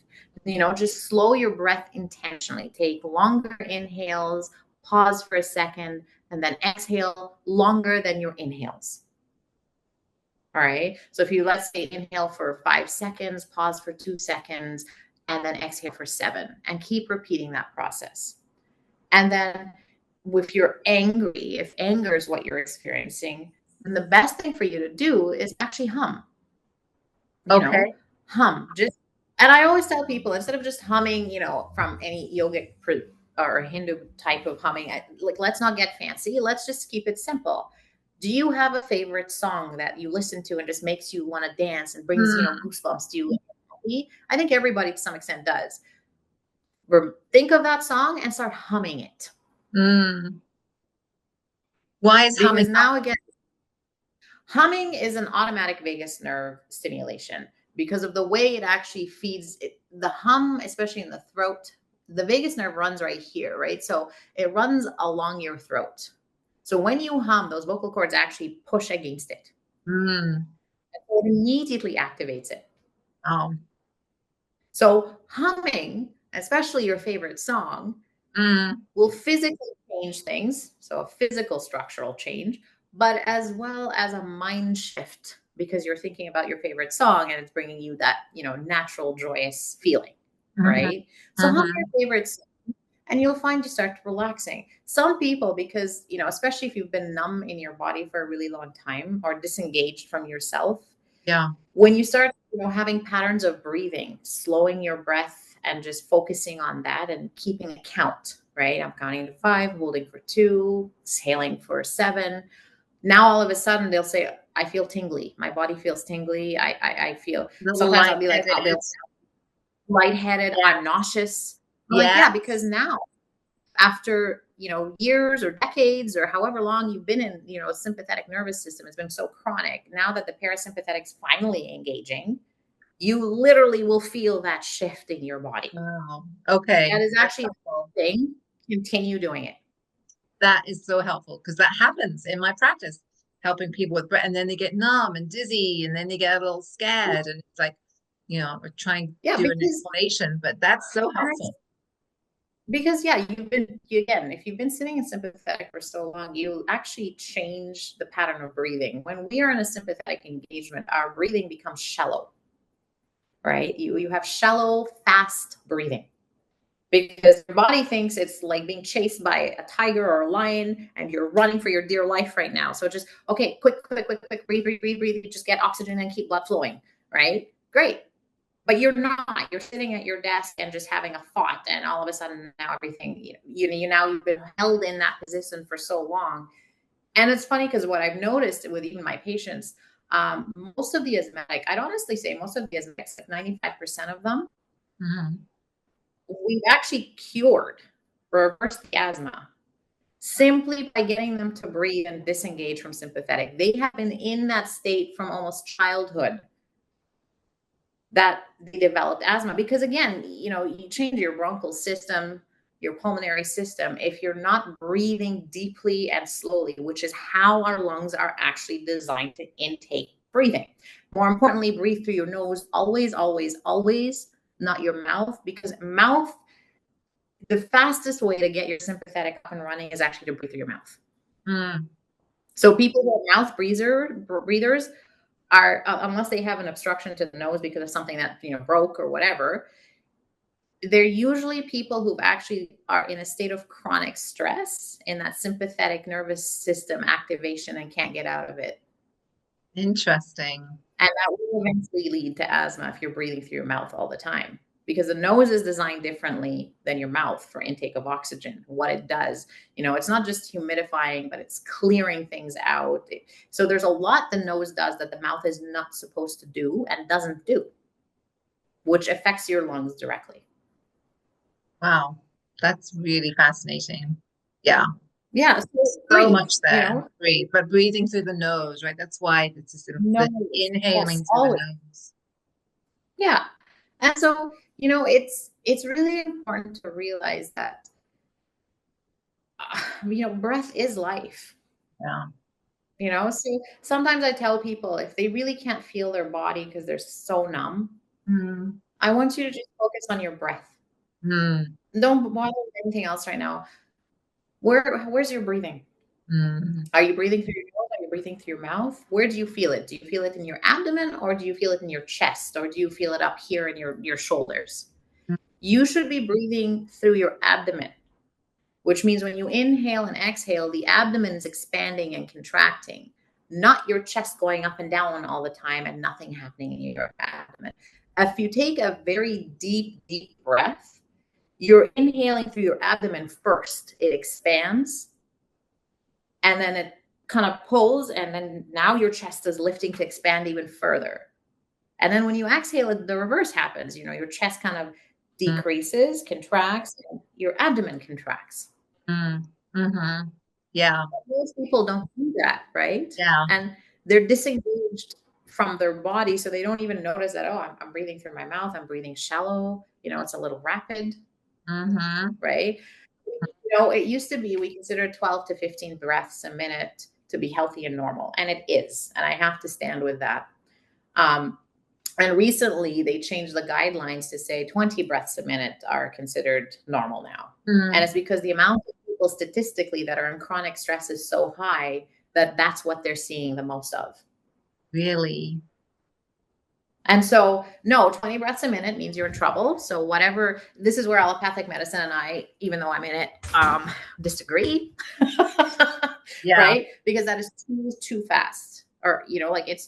Just slow your breath intentionally. Take longer inhales, pause for a second, and then exhale longer than your inhales. All right. So if you, let's say, inhale for 5 seconds, pause for 2 seconds, and then exhale for 7, and keep repeating that process. And then if you're angry, if anger is what you're experiencing, then the best thing for you to do is actually hum. Hum. And I always tell people, instead of just humming, from any yogic or Hindu type of humming, let's not get fancy. Let's just keep it simple. Do you have a favorite song that you listen to and just makes you want to dance and brings, goosebumps to you? I think everybody to some extent does. Think of that song and start humming it. Why is humming? Because now again, humming is an automatic vagus nerve stimulation because of the way it actually feeds it. The hum, especially in the throat, the vagus nerve runs right here, right? So it runs along your throat. So when you hum, those vocal cords actually push against it. And so it immediately activates it. Oh. So humming, especially your favorite song, will physically change things. So a physical structural change, but as well as a mind shift, because you're thinking about your favorite song and it's bringing you that, natural, joyous feeling, right? So hum your favorite song, and you'll find you start relaxing. Some people, because, especially if you've been numb in your body for a really long time or disengaged from yourself. Yeah. When you start, having patterns of breathing, slowing your breath and just focusing on that and keeping a count, right? I'm counting to 5, holding for 2, exhaling for 7. Now, all of a sudden they'll say, I feel tingly. My body feels tingly. I feel, sometimes I'll be like, lightheaded. I'm nauseous. Like, yeah, because now after, years or decades or however long you've been in, a sympathetic nervous system, it's been so chronic. Now that the parasympathetic's finally engaging, you literally will feel that shift in your body. Oh, okay. That is actually a thing. Continue doing it. That is so helpful because that happens in my practice, helping people with breath, and then they get numb and dizzy, and then they get a little scared, and it's like, we're trying to do an explanation, but that's so helpful. Because if you've been sitting in sympathetic for so long, you actually change the pattern of breathing. When we are in a sympathetic engagement, our breathing becomes shallow, right? You have shallow, fast breathing because your body thinks it's like being chased by a tiger or a lion and you're running for your dear life right now. So just, okay, quick, breathe, just get oxygen and keep blood flowing, right? Great. But you're not. You're sitting at your desk and just having a thought, and all of a sudden now everything, you've been held in that position for so long. And it's funny because what I've noticed with even my patients, most of the asthmatic, I'd honestly say most of the asthmatics, 95% of them, we've actually cured, reversed the asthma simply by getting them to breathe and disengage from sympathetic. They have been in that state from almost childhood that they developed asthma because, again, you change your bronchial system, your pulmonary system, if you're not breathing deeply and slowly, which is how our lungs are actually designed to intake breathing. More importantly, breathe through your nose, always, not your mouth, because the fastest way to get your sympathetic up and running is actually to breathe through your mouth. So people who are mouth breathers are, unless they have an obstruction to the nose because of something that broke or whatever, they're usually people who actually are in a state of chronic stress in that sympathetic nervous system activation and can't get out of it. Interesting. And that will eventually lead to asthma if you're breathing through your mouth all the time, because the nose is designed differently than your mouth for intake of oxygen. What it does, it's not just humidifying, but it's clearing things out. So there's a lot the nose does that the mouth is not supposed to do and doesn't do, which affects your lungs directly. Wow, that's really fascinating. Yeah, Yeah, so so breathe, much there. Breathe, but breathing through the nose, right? That's why it's just the nose, yes, inhaling through the always. nose. Yeah. And so, it's really important to realize that breath is life. Yeah. So sometimes I tell people if they really can't feel their body because they're so numb, Mm, I want you to just focus on your breath. mm, Don't bother with anything else right now. Where's your breathing? mm, Are you breathing through your nose? Are you breathing through your mouth? Where do you feel it? Do you feel it in your abdomen, or do you feel it in your chest, or do you feel it up here in your shoulders? mm, You should be breathing through your abdomen, which means when you inhale and exhale, the abdomen is expanding and contracting, not your chest going up and down all the time and nothing happening in your abdomen. If you take a very deep, deep breath, you're inhaling through your abdomen first. It expands and then it kind of pulls, and then now your chest is lifting to expand even further. And then when you exhale, the reverse happens. Your chest kind of mm, decreases, contracts, and your abdomen contracts. mm, mm-hmm. Yeah, Most people don't do that, right? yeah. And they're disengaged from their body, so they don't even notice that, oh, I'm breathing through my mouth, I'm breathing shallow, it's a little rapid, Mm-hmm. right? It used to be we considered 12 to 15 breaths a minute to be healthy and normal, and it is, and I have to stand with that. Um, and recently they changed the guidelines to say 20 breaths a minute are considered normal now. And Mm, it's because the amount of people statistically that are in chronic stress is so high that that's what they're seeing the most of. really? And so, no, 20 breaths a minute means you're in trouble. So, whatever, this is where allopathic medicine and I, even though I'm in it, disagree. Yeah, Right? Because that is too fast. Or, like it's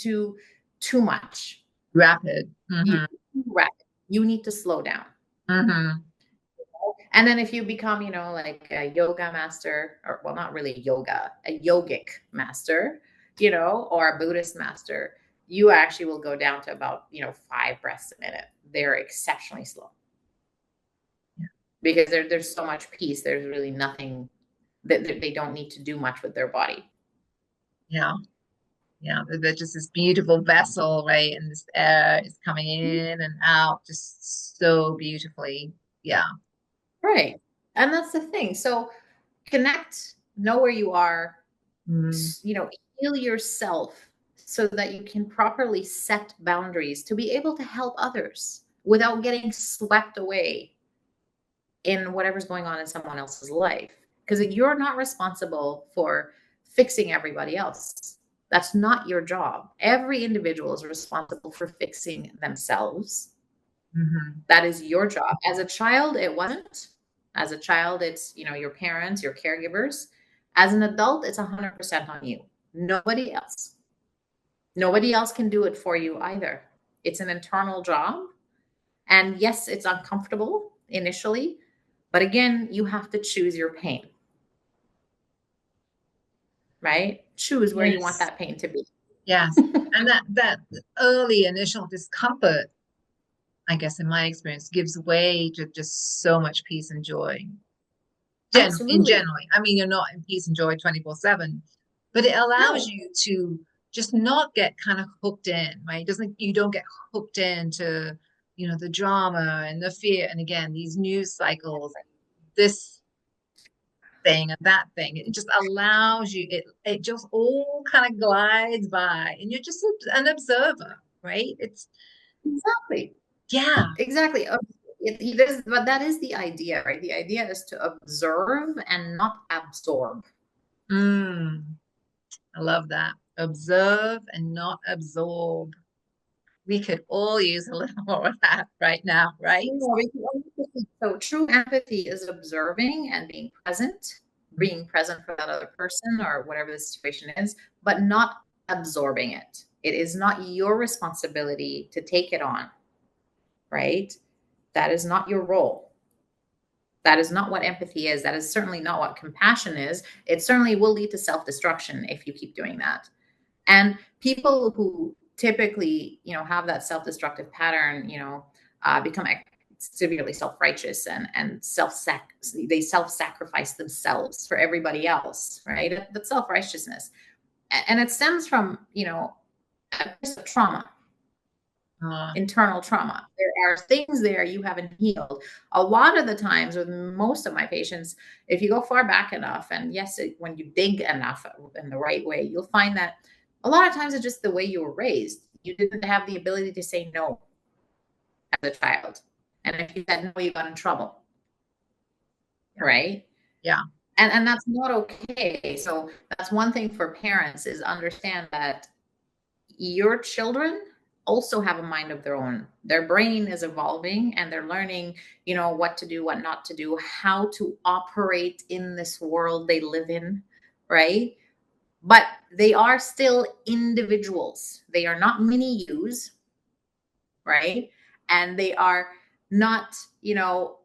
too much. rapid. You Mm-hmm. too rapid. You need to slow down. Mm-hmm. And then if you become, like a yoga master, or well, not really yoga, a yogic master, or a Buddhist master, you actually will go down to about, 5 breaths a minute. They're exceptionally slow because there's so much peace. There's really nothing that they don't need to do much with their body. Yeah, yeah. They're just this beautiful vessel, right? And this air is coming in and out just so beautifully. Yeah. Right. And that's the thing. So connect, know where you are, Mm, heal yourself so that you can properly set boundaries to be able to help others without getting swept away in whatever's going on in someone else's life. Because you're not responsible for fixing everybody else. That's not your job. Every individual is responsible for fixing themselves. hmm. That is your job. As a child, it wasn't. As a child, it's, your parents, your caregivers. As an adult, it's 100% on you. Nobody else. Nobody else can do it for you either. It's an internal job. And yes, it's uncomfortable initially, but again, you have to choose your pain, right? Choose where you want Yes. that pain to be. Yes. And that early initial discomfort, I guess in my experience, gives way to just so much peace and joy. In Absolutely. generally. I mean, you're not in peace and joy 24/7, but it allows No, you to just not get kind of hooked in, right? It doesn't you don't get hooked into, the drama and the fear. And again, these news cycles, this thing and that thing. It just allows you, it just all kind of glides by and you're just an observer, right? It's exactly. yeah. Exactly. But that is the idea, right? The idea is to observe and not absorb. Mm, I love that. Observe and not absorb. We could all use a little more of that right now, right? So true empathy is observing and being present for that other person or whatever the situation is, but not absorbing it. It is not your responsibility to take it on, right? That is not your role. That is not what empathy is. That is certainly not what compassion is. It certainly will lead to self-destruction if you keep doing that. And people who typically, have that self-destructive pattern, become severely self-righteous and they self-sacrifice themselves for everybody else, right? That's self-righteousness. And it stems from, a piece of trauma, internal trauma. There are things there you haven't healed. A lot of the times with most of my patients, if you go far back enough, and yes, when you dig enough in the right way, you'll find that a lot of times it's just the way you were raised. You didn't have the ability to say no as a child. And if you said no, you got in trouble. Right? Yeah. And that's not okay. So that's one thing for parents, is understand that your children also have a mind of their own. Their brain is evolving and they're learning, what to do, what not to do, how to operate in this world they live in, right? But they are still individuals. They are not mini yous, right? And they are not,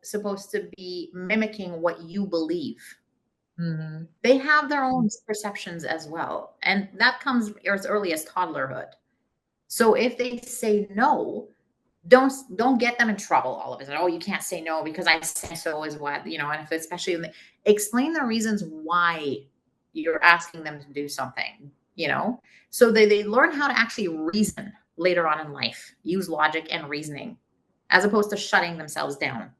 supposed to be mimicking what you believe. Mm-hmm. They have their own perceptions as well. And that comes as early as toddlerhood. So if they say no, don't get them in trouble all of a sudden. Oh, you can't say no because I said so is what, and if especially explain the reasons why you're asking them to do something, so they learn how to actually reason later on in life, use logic and reasoning, as opposed to shutting themselves down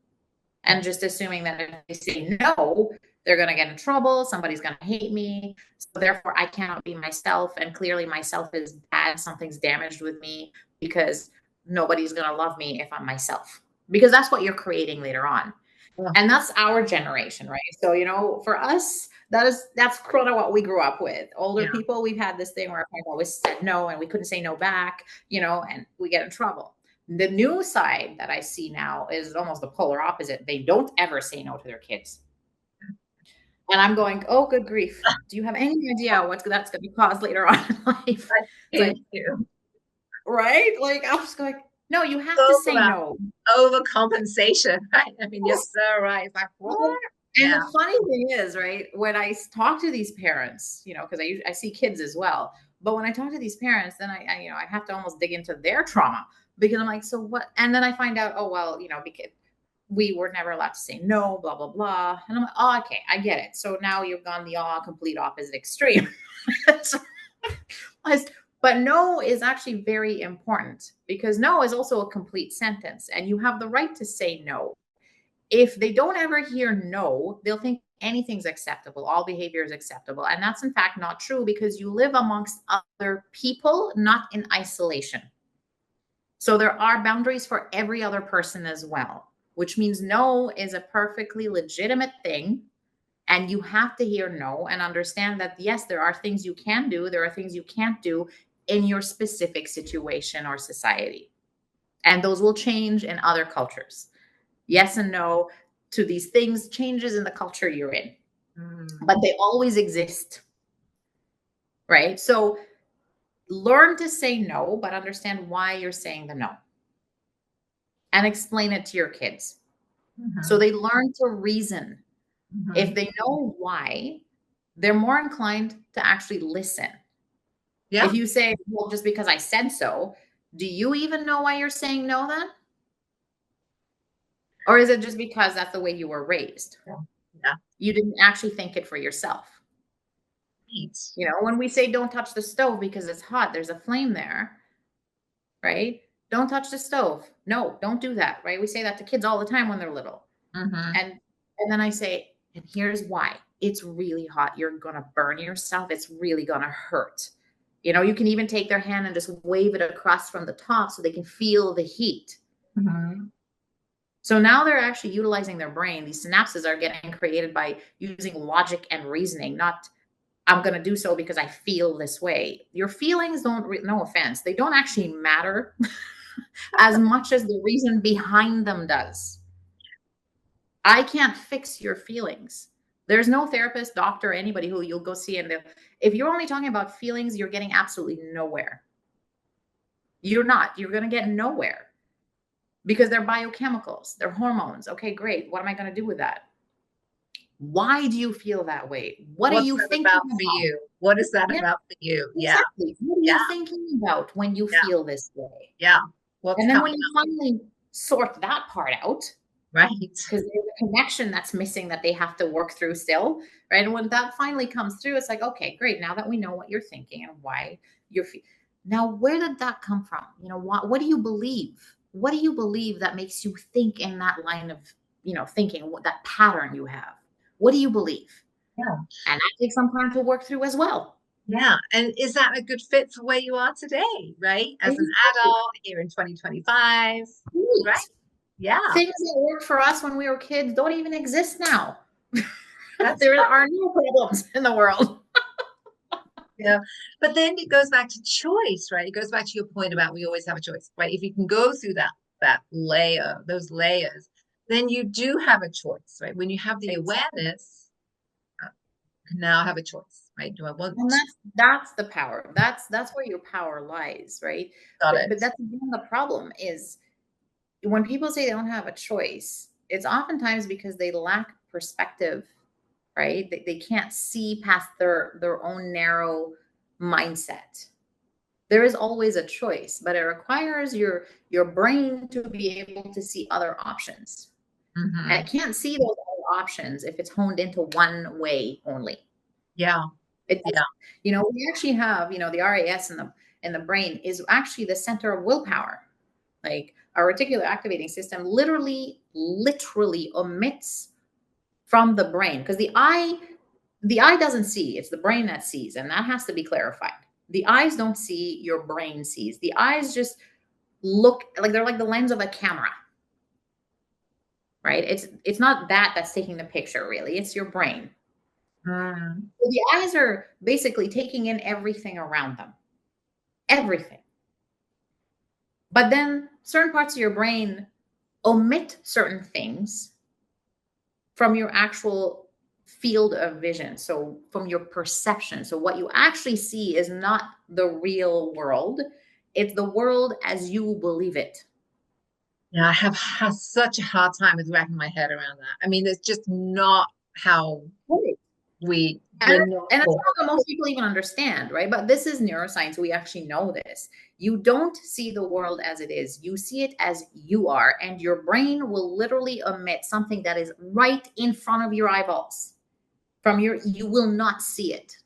and just assuming that if they say no, they're going to get in trouble. Somebody's going to hate me. So therefore I cannot be myself. And clearly myself is bad. Something's damaged with me because nobody's going to love me if I'm myself, because that's what you're creating later on. Yeah. And that's our generation, right? So, for us, that's kind of what we grew up with. Older people, we've had this thing where our parents always said no and we couldn't say no back, and we get in trouble. The new side that I see now is almost the polar opposite. They don't ever say no to their kids. And I'm going, oh, good grief. Do you have any idea what that's going to cause later on in life? Thank you. Right? Like, I was going, no, you have to say no. Overcompensation, right? I mean, yes, sir, right. It's like, what? And the funny thing is, right, when I talk to these parents, because I see kids as well, but when I talk to these parents, then I have to almost dig into their trauma, because I'm like, so what? And then I find out, oh, well, because we were never allowed to say no, blah, blah, blah. And I'm like, oh, okay, I get it. So now you've gone the complete opposite extreme. But no is actually very important, because no is also a complete sentence and you have the right to say no. If they don't ever hear no, they'll think anything's acceptable. All behavior is acceptable. And that's in fact not true, because you live amongst other people, not in isolation. So there are boundaries for every other person as well, which means no is a perfectly legitimate thing. And you have to hear no and understand that, yes, there are things you can do. There are things you can't do in your specific situation or society. And those will change in other cultures. Yes and no to these things changes in the culture you're in, but they always exist, right? So learn to say no, but understand why you're saying the no, and explain it to your kids. So they learn to reason. If they know why, they're more inclined to actually listen. Yeah. If you say, well, just because I said so, do you even know why you're saying no then? Or is it just because that's the way you were raised? Yeah. You didn't actually think it for yourself. Right. When we say don't touch the stove because it's hot, there's a flame there, right? Don't touch the stove. No, don't do that, right? We say that to kids all the time when they're little. And then I say, and here's why. It's really hot. You're going to burn yourself. It's really going to hurt. You can even take their hand and just wave it across from the top so they can feel the heat. So now they're actually utilizing their brain. These synapses are getting created by using logic and reasoning, not I'm going to do so because I feel this way. Your feelings don't, no offense, they don't actually matter as much as the reason behind them does. I can't fix your feelings. There's no therapist, doctor, anybody who you'll go see. And if you're only talking about feelings, you're getting absolutely nowhere. You're not. You're going to get nowhere. because they're biochemicals, they're hormones. Okay, great. What am I going to do with that? Why do you feel that way? What are What's you that thinking about for about? you? What is that Yeah, about for you? Yeah, exactly. What are yeah, you thinking about when you yeah, feel this way? yeah. What's And then coming when you up, finally sort that part out, right? because there's a connection that's missing that they have to work through still, right? And when that finally comes through, it's like, okay, great. Now that we know what you're thinking and why you're now, where did that come from? What do you believe? What do you believe that makes you think in that line of, thinking, what that pattern you have? What do you believe? Yeah, And that takes some time to work through as well. yeah. And is that a good fit for where you are today, right? As an Exactly. adult here in 2025, right? Right. Yeah, Things that worked for us when we were kids don't even exist now. that's There right. are no problems in the world. Yeah. But then it goes back to choice, right? It goes back to your point about we always have a choice, right? If you can go through that layer, those layers, then you do have a choice, right? When you have the Exactly. awareness, you can now have a choice, right? Do I want And to? that's the power. That's where your power lies, right? Got But it. that's again the problem is when people say they don't have a choice, it's oftentimes because they lack perspective, right? They can't see past their own narrow mindset. There is always a choice, but it requires your brain to be able to see other options. And Hmm. it can't see those other options if it's honed into one way only. Yeah. It Yeah. doesn't. We actually have, the RAS in the brain is actually the center of willpower. Like our reticular activating system literally omits from the brain because the eye doesn't see, it's the brain that sees, and that has to be clarified. The eyes don't see, your brain sees. The eyes just look like they're like the lens of a camera, right? It's not that's taking the picture really, it's your brain. Mm. So the eyes are basically taking in everything around them, everything. But then certain parts of your brain omit certain things from your actual field of vision. So from your perception. So what you actually see is not the real world. It's the world as you believe it. Yeah. I have such a hard time with wrapping my head around that. I mean, it's just not how Right. And, we're not and it's taught. not that most people even understand, right? But this is neuroscience. We actually know this. You don't see the world as it is. You see it as you are. And your brain will literally omit something that is right in front of your eyeballs. You will not see it.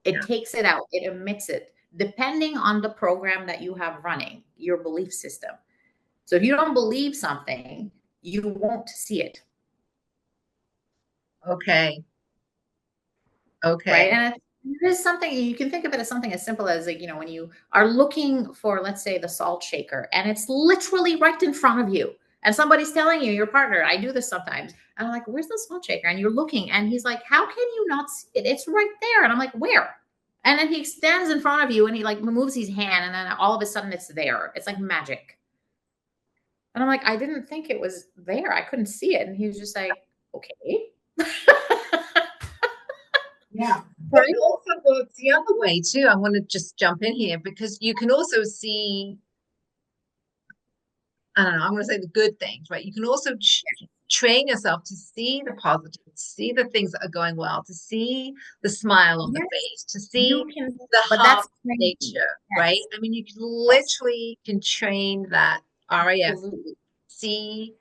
It Yeah. takes it out, it emits it, depending on the program that you have running, your belief system. So if you don't believe something, you won't see it, Okay. right? Okay. And it is something you can think of it as something as simple as, like, when you are looking for, let's say, the salt shaker, and it's literally right in front of you. And somebody's telling you, your partner, I do this sometimes. And I'm like, where's the salt shaker? And you're looking, and he's like, how can you not see it? It's right there. And I'm like, where? And then he stands in front of you and he like moves his hand, and then all of a sudden it's there. It's like magic. And I'm like, I didn't think it was there. I couldn't see it. And he was just like, okay. Yeah. But Right? it also works the other way too. I want to just jump in here because you can also see, I don't know, I'm going to say the good things, right? You can also train yourself to see the positives, to see the things that are going well, to see the smile on the Yes, face, to see you can, the but heart that's training. nature, right? Yes, I mean, you can yes, literally can train that RAS, absolutely. see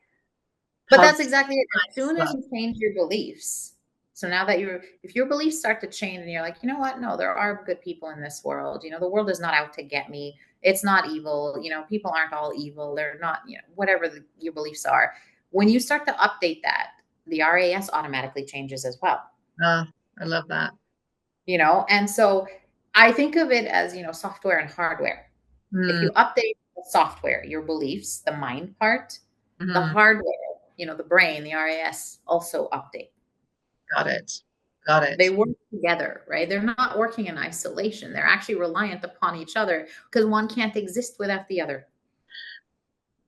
But that's positive, exactly it. As nice soon as love. you change your beliefs, so now that if your beliefs start to change and you're like, you know what? No, there are good people in this world. The world is not out to get me. It's not evil. People aren't all evil. They're not, whatever your beliefs are. When you start to update that, the RAS automatically changes as well. Ah, I love that. And so I think of it as, software and hardware. If Mm, you update the software, your beliefs, the mind part, the mhm. hardware, the brain, the RAS also update. Got it. Got it. They work together, right? They're not working in isolation. They're actually reliant upon each other because one can't exist without the other.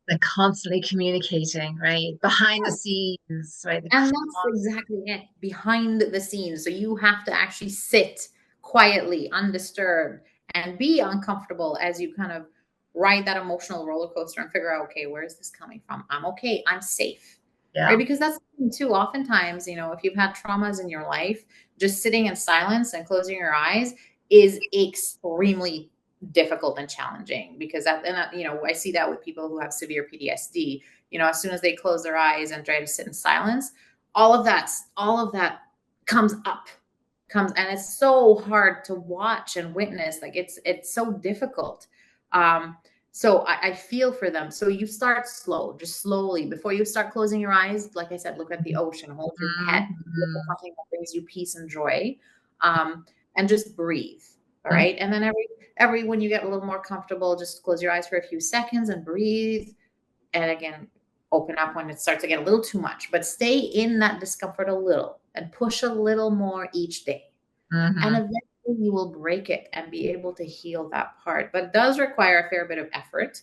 They're constantly communicating, right? Behind the scenes, right? The And that's constant. exactly it, behind the scenes. So you have to actually sit quietly, undisturbed, and be uncomfortable as you kind of ride that emotional roller coaster and figure out, okay, where is this coming from? I'm okay. I'm safe. Yeah. Right. Because that's the thing too. Oftentimes, if you've had traumas in your life, just sitting in silence and closing your eyes is extremely difficult and challenging because I see that with people who have severe PTSD. As soon as they close their eyes and try to sit in silence, all of that comes up comes and it's so hard to watch and witness. Like it's so difficult. So I feel for them. So you start slow, just slowly. Before you start closing your eyes, like I said, look at the ocean, hold your pet, look at Mhm. something that brings you peace and joy, and just breathe. All Mhm. right. And then every when you get a little more comfortable, just close your eyes for a few seconds and breathe. And again, open up when it starts to get a little too much, but stay in that discomfort a little and push a little more each day. And Mhm. eventually you will break it and be able to heal that part. But it does require a fair bit of effort.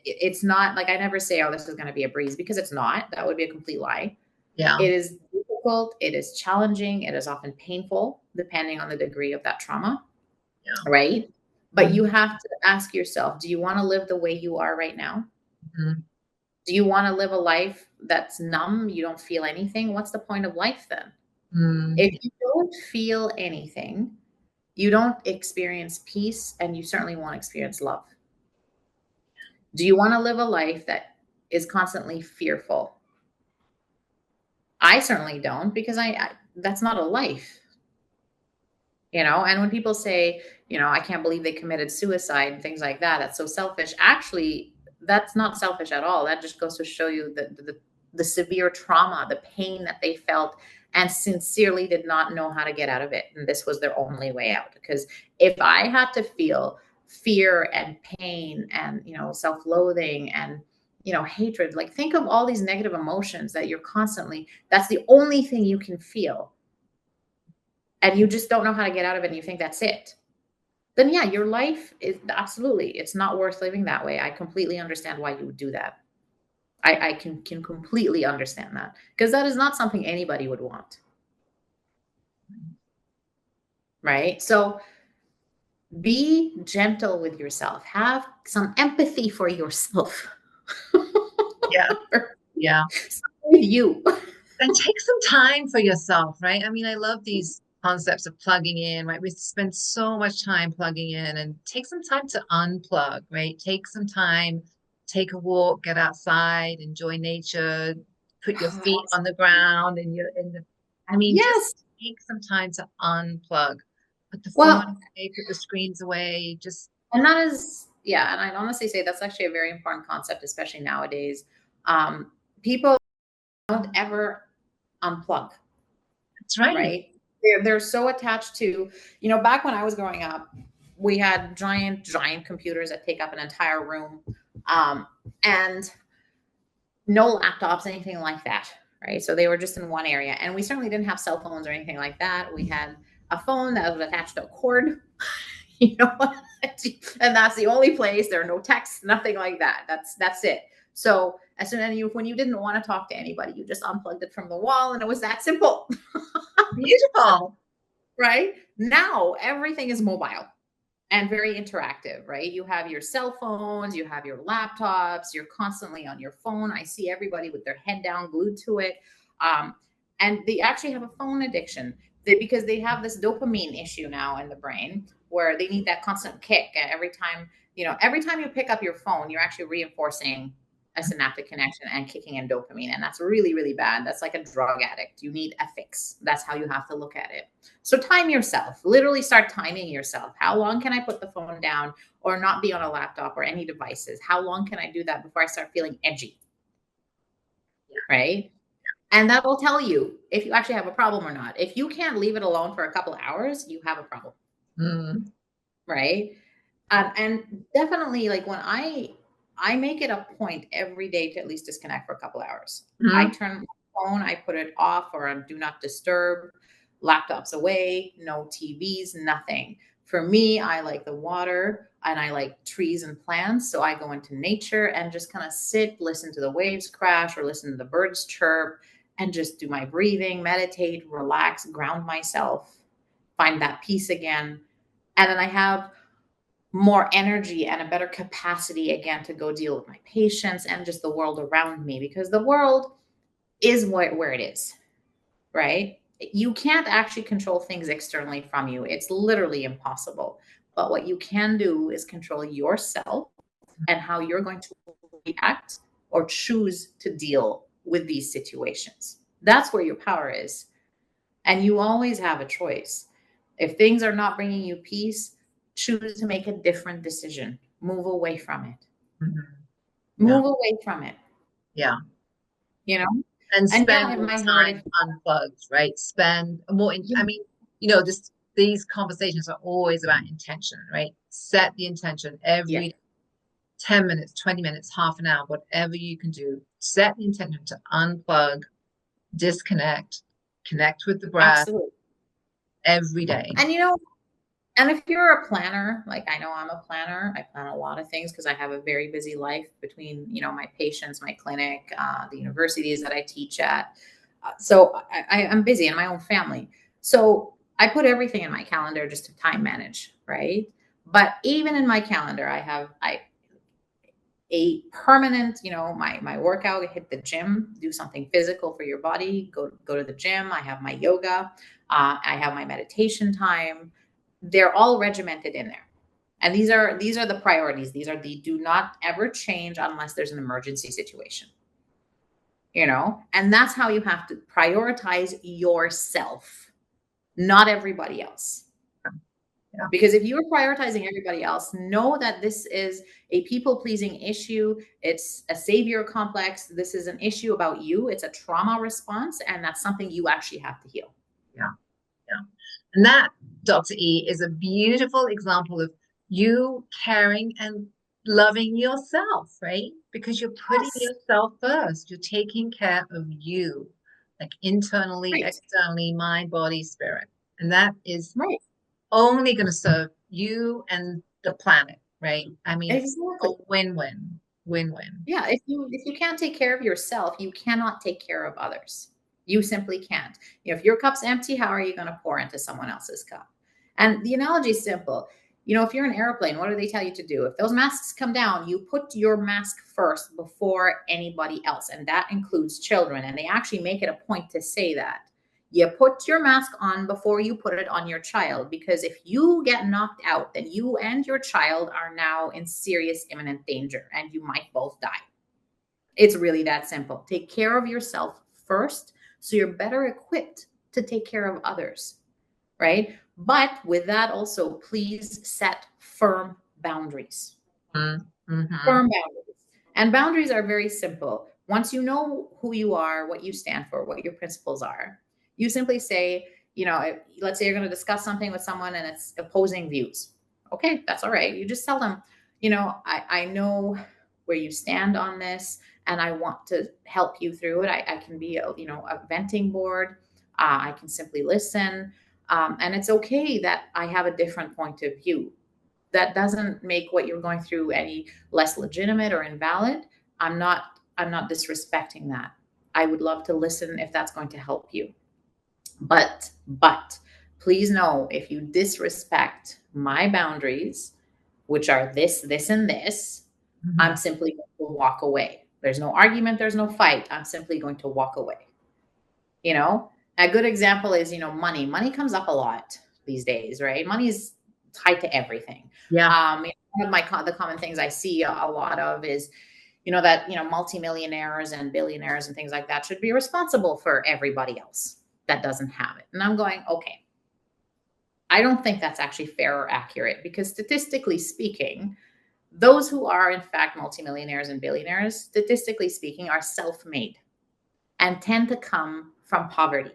It's not like I never say, oh, this is going to be a breeze because it's not. That would be a complete lie. Yeah. It is difficult. It is challenging. It is often painful, depending on the degree of that trauma, Yeah. right? But you Mhm. have to ask yourself, do you want to live the way you are right now? Mhm. Do you want to live a life that's numb? You don't feel anything? What's the point of life then? Mm. If you don't feel anything, you don't experience peace and you certainly won't experience love. Do you want to live a life that is constantly fearful? I certainly don't because I that's not a life. And when people say, I can't believe they committed suicide and things like that, that's so selfish. Actually, that's not selfish at all. That just goes to show you the severe trauma, the pain that they felt and sincerely did not know how to get out of it. And this was their only way out. Because if I had to feel fear and pain and, self-loathing and, hatred, like think of all these negative emotions that that's the only thing you can feel and you just don't know how to get out of it and you think that's it, then yeah, your life is absolutely, it's not worth living that way. I completely understand why you would do that. I can completely understand that because that is not something anybody would want, right? So be gentle with yourself. Have some empathy for yourself. Yeah. Yeah. With you. And take some time for yourself, right? I mean, I love these concepts of plugging in, right? We spend so much time plugging in and take some time to unplug, right? Take some time, take a walk, get outside, enjoy nature, put your feet on the ground and I mean, just Yes. take some time to unplug. Put the phone Well, away, put the screens away, just and that is, yeah, and I'd honestly say that's actually a very important concept, especially nowadays. People don't ever unplug. that's right. Right? They're so attached to, back when I was growing up, we had giant computers that take up an entire room, and no laptops, anything like that. Right? So they were just in one area, and we certainly didn't have cell phones or anything like that. We had a phone that was attached to a cord, you know, and that's the only place. There are no texts, nothing like that. That's it. So as soon as when you didn't want to talk to anybody, you just unplugged it from the wall, and it was that simple. Beautiful. Right? Now everything is mobile and very interactive, right? You have your cell phones, you have your laptops, you're constantly on your phone. I see everybody with their head down, glued to it. Um, and they actually have a phone addiction because they have this dopamine issue now in the brain where they need that constant kick. And every time you pick up your phone, you're actually reinforcing a synaptic connection and kicking in dopamine. And that's really, really bad. That's like a drug addict. You need a fix. That's how you have to look at it. So time yourself, literally start timing yourself. How long can I put the phone down or not be on a laptop or any devices? How long can I do that before I start feeling edgy? Right. And that will tell you if you actually have a problem or not. If you can't leave it alone for a couple of hours, you have a problem. Mm. Right. And definitely like when I make it a point every day to at least disconnect for a couple hours. I Mhm. turn my phone, I put it off or on do not disturb, laptops away, no TVs, nothing. For me, I like the water and I like trees and plants. So I go into nature and just kind of sit, listen to the waves crash or listen to the birds chirp and just do my breathing, meditate, relax, ground myself, find that peace again. And then I have more energy and a better capacity again to go deal with my patients and just the world around me, because the world is where it is, right? You can't actually control things externally from you. It's literally impossible. But what you can do is control yourself and how you're going to react or choose to deal with these situations. That's where your power is. And you always have a choice. If things are not bringing you peace, choose to make a different decision. Move away from it. Mhm. Yeah. Move away from it, Yeah. you know? And And yeah, spend it more might hurt time if unplugged, right? Spend more you, I mean, these conversations are always about intention, right? Set the intention yeah, every 10 minutes, 20 minutes, half an hour, whatever you can do. Set the intention to unplug, disconnect, connect with the breath absolutely. every day. And and if you're a planner, like I know I'm a planner, I plan a lot of things because I have a very busy life between, my patients, my clinic, the universities that I teach at. So I'm busy in my own family. So I put everything in my calendar just to time manage, right? But even in my calendar, I have a permanent, my workout, hit the gym, do something physical for your body, go to the gym. I have my yoga, I have my meditation time. They're all regimented in there. And these are the priorities. These are the do not ever change unless there's an emergency situation. And that's how you have to prioritize yourself, not everybody else. Yeah. Because if you are prioritizing everybody else, know that this is a people pleasing issue. It's a savior complex. This is an issue about you. It's a trauma response, and that's something you actually have to heal. Yeah. Yeah. And that, Dr. E, is a beautiful example of you caring and loving yourself, right? Because you're putting Yes. yourself first. You're taking care of you, like internally, Right. externally, mind, body, spirit. And that is Right. only going to serve you and the planet, right? I mean, it's a Exactly. win-win, win-win. Yeah. If you can't take care of yourself, you cannot take care of others. You simply can't. If your cup's empty, how are you going to pour into someone else's cup? And the analogy is simple. If you're in an airplane, what do they tell you to do? If those masks come down, you put your mask first before anybody else. And that includes children. And they actually make it a point to say that. You put your mask on before you put it on your child, because if you get knocked out, then you and your child are now in serious imminent danger and you might both die. It's really that simple. Take care of yourself first so you're better equipped to take care of others, right? But with that, also, please set firm boundaries. Mm-hmm. Firm boundaries. And boundaries are very simple. Once you know who you are, what you stand for, what your principles are, you simply say, let's say you're going to discuss something with someone and it's opposing views. Okay, that's all right. You just tell them, I know where you stand on this and I want to help you through it. I can be a venting board. I can simply listen. And it's okay that I have a different point of view. That doesn't make what you're going through any less legitimate or invalid. I'm not disrespecting that. I would love to listen if that's going to help you. But please know, if you disrespect my boundaries, which are this and this, Mm-hmm. I'm simply going to walk away. There's no argument, there's no fight. I'm simply going to walk away. You know, a good example is, money. Money comes up a lot these days, right? Money is tied to everything. Yeah. One of the common things I see a lot of is, that, multimillionaires and billionaires and things like that should be responsible for everybody else that doesn't have it. And I'm going, okay, I don't think that's actually fair or accurate, because statistically speaking, those who are in fact multimillionaires and billionaires, statistically speaking, are self-made and tend to come from poverty.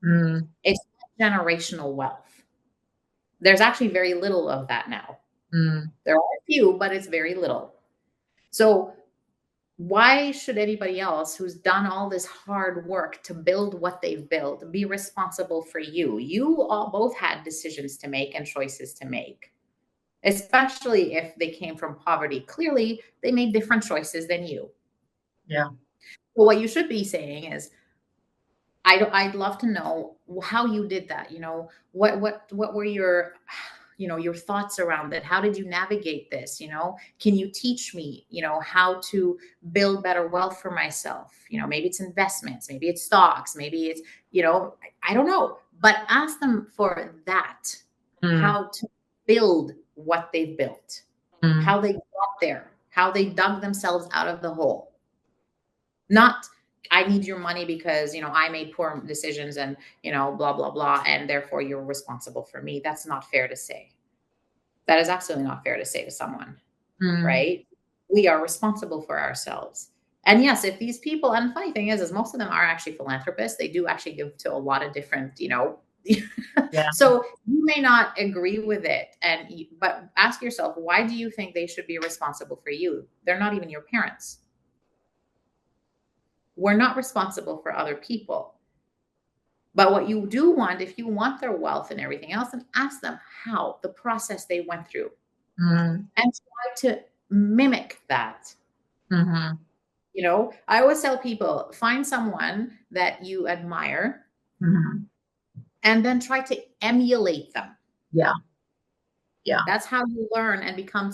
Mm, It's generational wealth. There's actually very little of that now. mm, There are a few, but it's very little. So why should anybody else who's done all this hard work to build what they've built be responsible for you? You all both had decisions to make and choices to make, especially if they came from poverty. Clearly, they made different choices than you. yeah. So what you should be saying is, I'd love to know how you did that. What were your your thoughts around it. How did you navigate this? Can you teach me, how to build better wealth for myself? Maybe it's investments, maybe it's stocks, maybe it's, I don't know, but ask them for that, Mm, how to build what they've built, mm. how they got there, how they dug themselves out of the hole. Not, I need your money because, I made poor decisions and, blah, blah, blah. And therefore you're responsible for me. That's not fair to say. That is absolutely not fair to say to someone, Mm. right? We are responsible for ourselves. And yes, if these people, and the funny thing is most of them are actually philanthropists. They do actually give to a lot of different, Yeah. so you may not agree with it. But ask yourself, why do you think they should be responsible for you? They're not even your parents. We're not responsible for other people. But what you do want, if you want their wealth and everything else, then ask them how, the process they went through, Mm. and try to mimic that. Mm-hmm. I always tell people, find someone that you admire Mm-hmm. and then try to emulate them. Yeah. Yeah. That's how you learn and become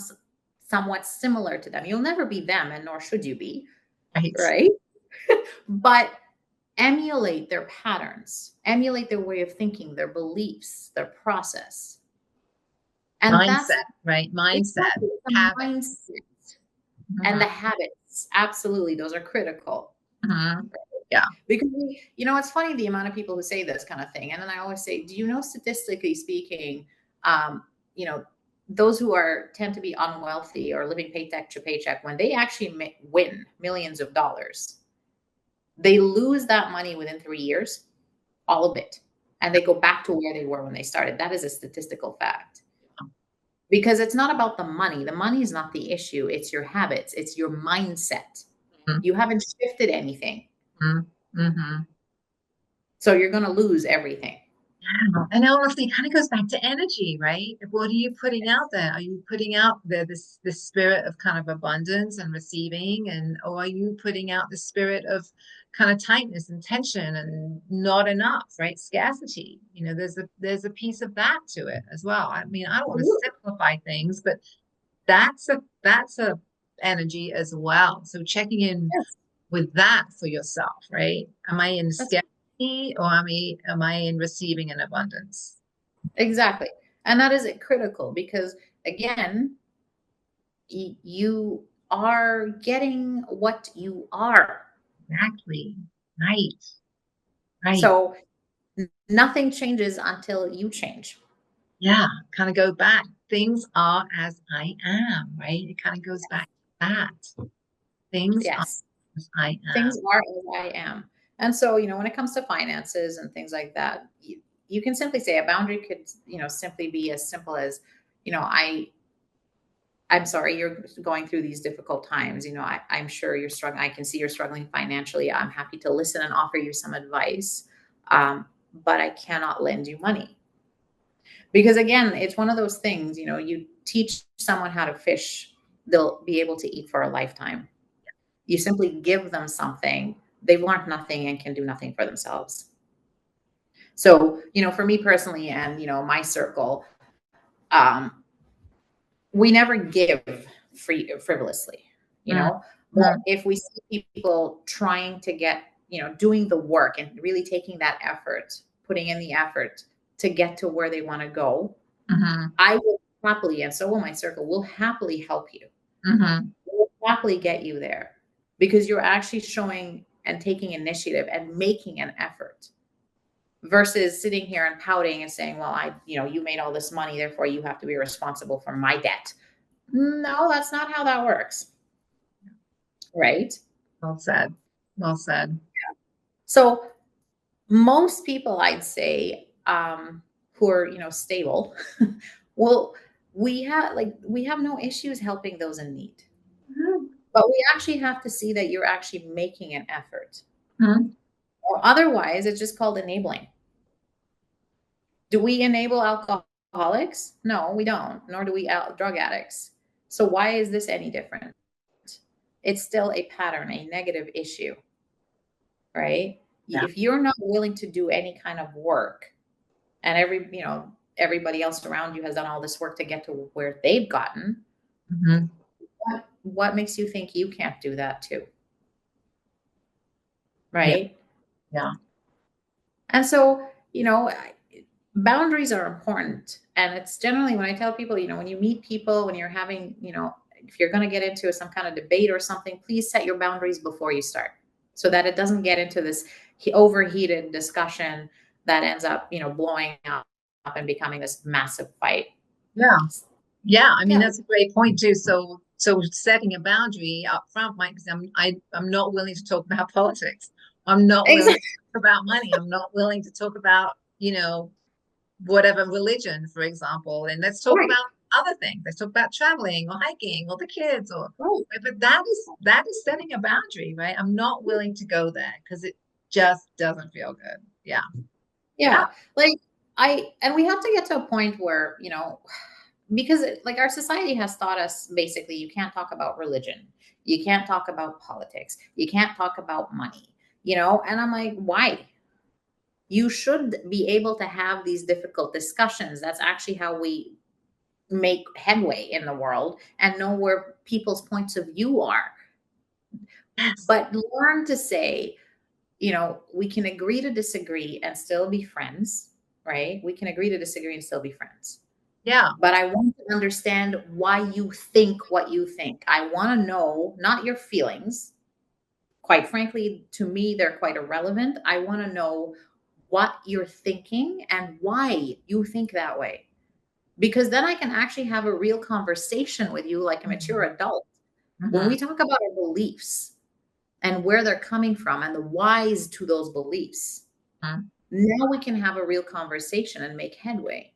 somewhat similar to them. You'll never be them, and nor should you be, Right. right? But emulate their patterns, emulate their way of thinking, their beliefs, their process. And that's Mindset, right? Mindset, exactly the habit. mindset and Mm-hmm. the habits. Absolutely, those are critical. Mm-hmm. Yeah. Because it's funny the amount of people who say this kind of thing. And then I always say, do you know, statistically speaking, um, you know, those who tend to be unwealthy or living paycheck to paycheck, when they actually win millions of dollars, they lose that money within 3 years, all of it, and they go back to where they were when they started. That is a statistical fact. Because it's not about the money. The money is not the issue. It's your habits. It's your mindset. You haven't shifted anything. Mm-hmm. Mm-hmm. So you're going to lose everything. And honestly, it kind of goes back to energy, right? What are you putting out there? Are you putting out there this spirit of kind of abundance and receiving, and or are you putting out the spirit of kind of tightness and tension and not enough, right? Scarcity. There's a piece of that to it as well. I mean, I don't want to simplify things, but that's a energy as well. So checking in Yes, with that for yourself, right? Am I in that's scarcity or am I in receiving in abundance? exactly. And that is critical because, again, you are getting what you are. Exactly. Right. Right. So nothing changes until you change. Yeah. Kind of go back. Things are as I am, right? It kind of goes back to that. Things are Yes. as I am. Things are as I am. And so, when it comes to finances and things like that, you can simply say a boundary could, simply be as simple as, I'm sorry you're going through these difficult times. I'm sure you're struggling. I can see you're struggling financially. I'm happy to listen and offer you some advice. But I cannot lend you money. Because again, it's one of those things, you teach someone how to fish, they'll be able to eat for a lifetime. You simply give them something, they've learned nothing and can do nothing for themselves. So, for me personally and, my circle, um, we never give frivolously, Mm, but mm, if we see people trying to get, doing the work and really taking that effort, putting in the effort to get to where they want to go, mhm, I will happily, and so will my circle, will happily help you. mhm. Will happily get you there because you're actually showing and taking initiative and making an effort versus sitting here and pouting and saying, well, you made all this money, therefore you have to be responsible for my debt. No, that's not how that works. Right. Well said. Well said. So most people, I'd say, who are, stable, well, we have no issues helping those in need. Mhm, But we actually have to see that you're actually making an effort. mhm. Or otherwise, it's just called enabling. Do we enable alcoholics? No, we don't, nor do we drug addicts. So why is this any different? It's still a pattern, a negative issue, right? Yeah. If you're not willing to do any kind of work, and everybody else around you has done all this work to get to where they've gotten. Mm-hmm. What makes you think you can't do that too? Yeah. Right? Yeah. And so, boundaries are important. And it's generally when I tell people, when you meet people, when you're having, if you're going to get into some kind of debate or something, please set your boundaries before you start so that it doesn't get into this overheated discussion that ends up, blowing up and becoming this massive fight. Yeah. Yeah. I mean, Yeah, that's a great point too. So setting a boundary up front, Mike, because I'm not willing to talk about politics. I'm not willing to exactly. talk about money. I'm not willing to talk about, whatever religion, for example. And let's talk Right. about other things. Let's talk about traveling or hiking or the kids or Right. but that is setting a boundary, right? I'm not willing to go there because it just doesn't feel good. Yeah. Yeah. Yeah. Like and we have to get to a point where, because like our society has taught us basically you can't talk about religion, you can't talk about politics, you can't talk about money, and I'm like, why? You should be able to have these difficult discussions. That's actually how we make headway in the world and know where people's points of view are. Yes. But learn to say, we can agree to disagree and still be friends, right? We can agree to disagree and still be friends. Yeah. But I want to understand why you think what you think. I want to know not your feelings. Quite frankly, to me, they're quite irrelevant. I want to know what you're thinking and why you think that way. Because then I can actually have a real conversation with you like a mature adult. When Mm-hmm. we talk about our beliefs and where they're coming from and the whys to those beliefs, now we can have a real conversation and make headway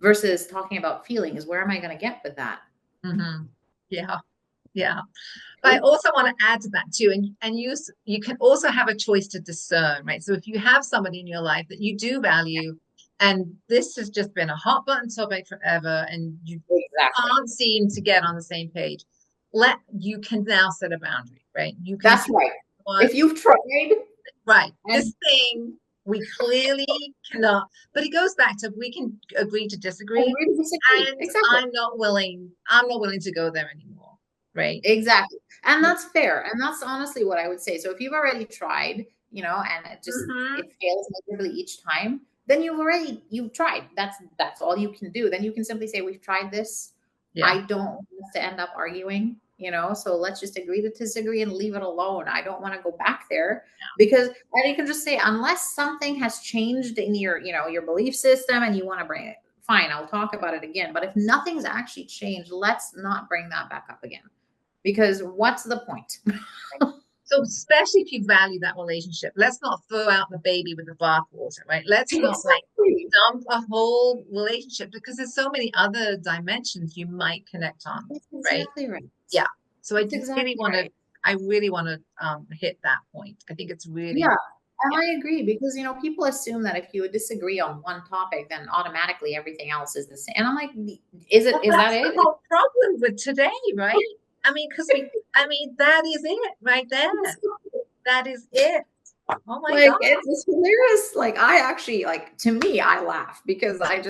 versus talking about feelings. Where am I going to get with that? Mm-hmm. Yeah. Yeah. I also want to add to that too, and you can also have a choice to discern, right? So if you have somebody in your life that you do value, and this has just been a hot button topic forever, and you Exactly. can't seem to get on the same page, you can now set a boundary, right? You can That's say, right. what, If you've tried right, and this thing we clearly cannot, but it goes back to we can agree to disagree, agree to disagree. and Exactly. I'm not willing to go there anymore, right? Exactly. And that's fair. And that's honestly what I would say. So if you've already tried, and Mm-hmm. it fails miserably each time, then you've tried. That's all you can do. Then you can simply say, we've tried this. Yeah. I don't want us to end up arguing, so let's just agree to disagree and leave it alone. I don't want to go back there because and you can just say, unless something has changed in your belief system and you want to bring it, fine, I'll talk about it again. But if nothing's actually changed, let's not bring that back up again. Because what's the point? So especially if you value that relationship, let's not throw out the baby with the bathwater, right? Let's not like Exactly. dump a whole relationship because there's so many other dimensions you might connect on, That's right? exactly right. Yeah. So That's exactly right. I really want to hit that point. I think it's really, Yeah. And yeah. I agree because people assume that if you disagree on one topic, then automatically everything else is the same. And I'm like, Well, is that that's the it? whole problem with today, right? I mean, that is it right there. That is it. Oh my Like God. it's hilarious. Like I actually like to me, I laugh because I'm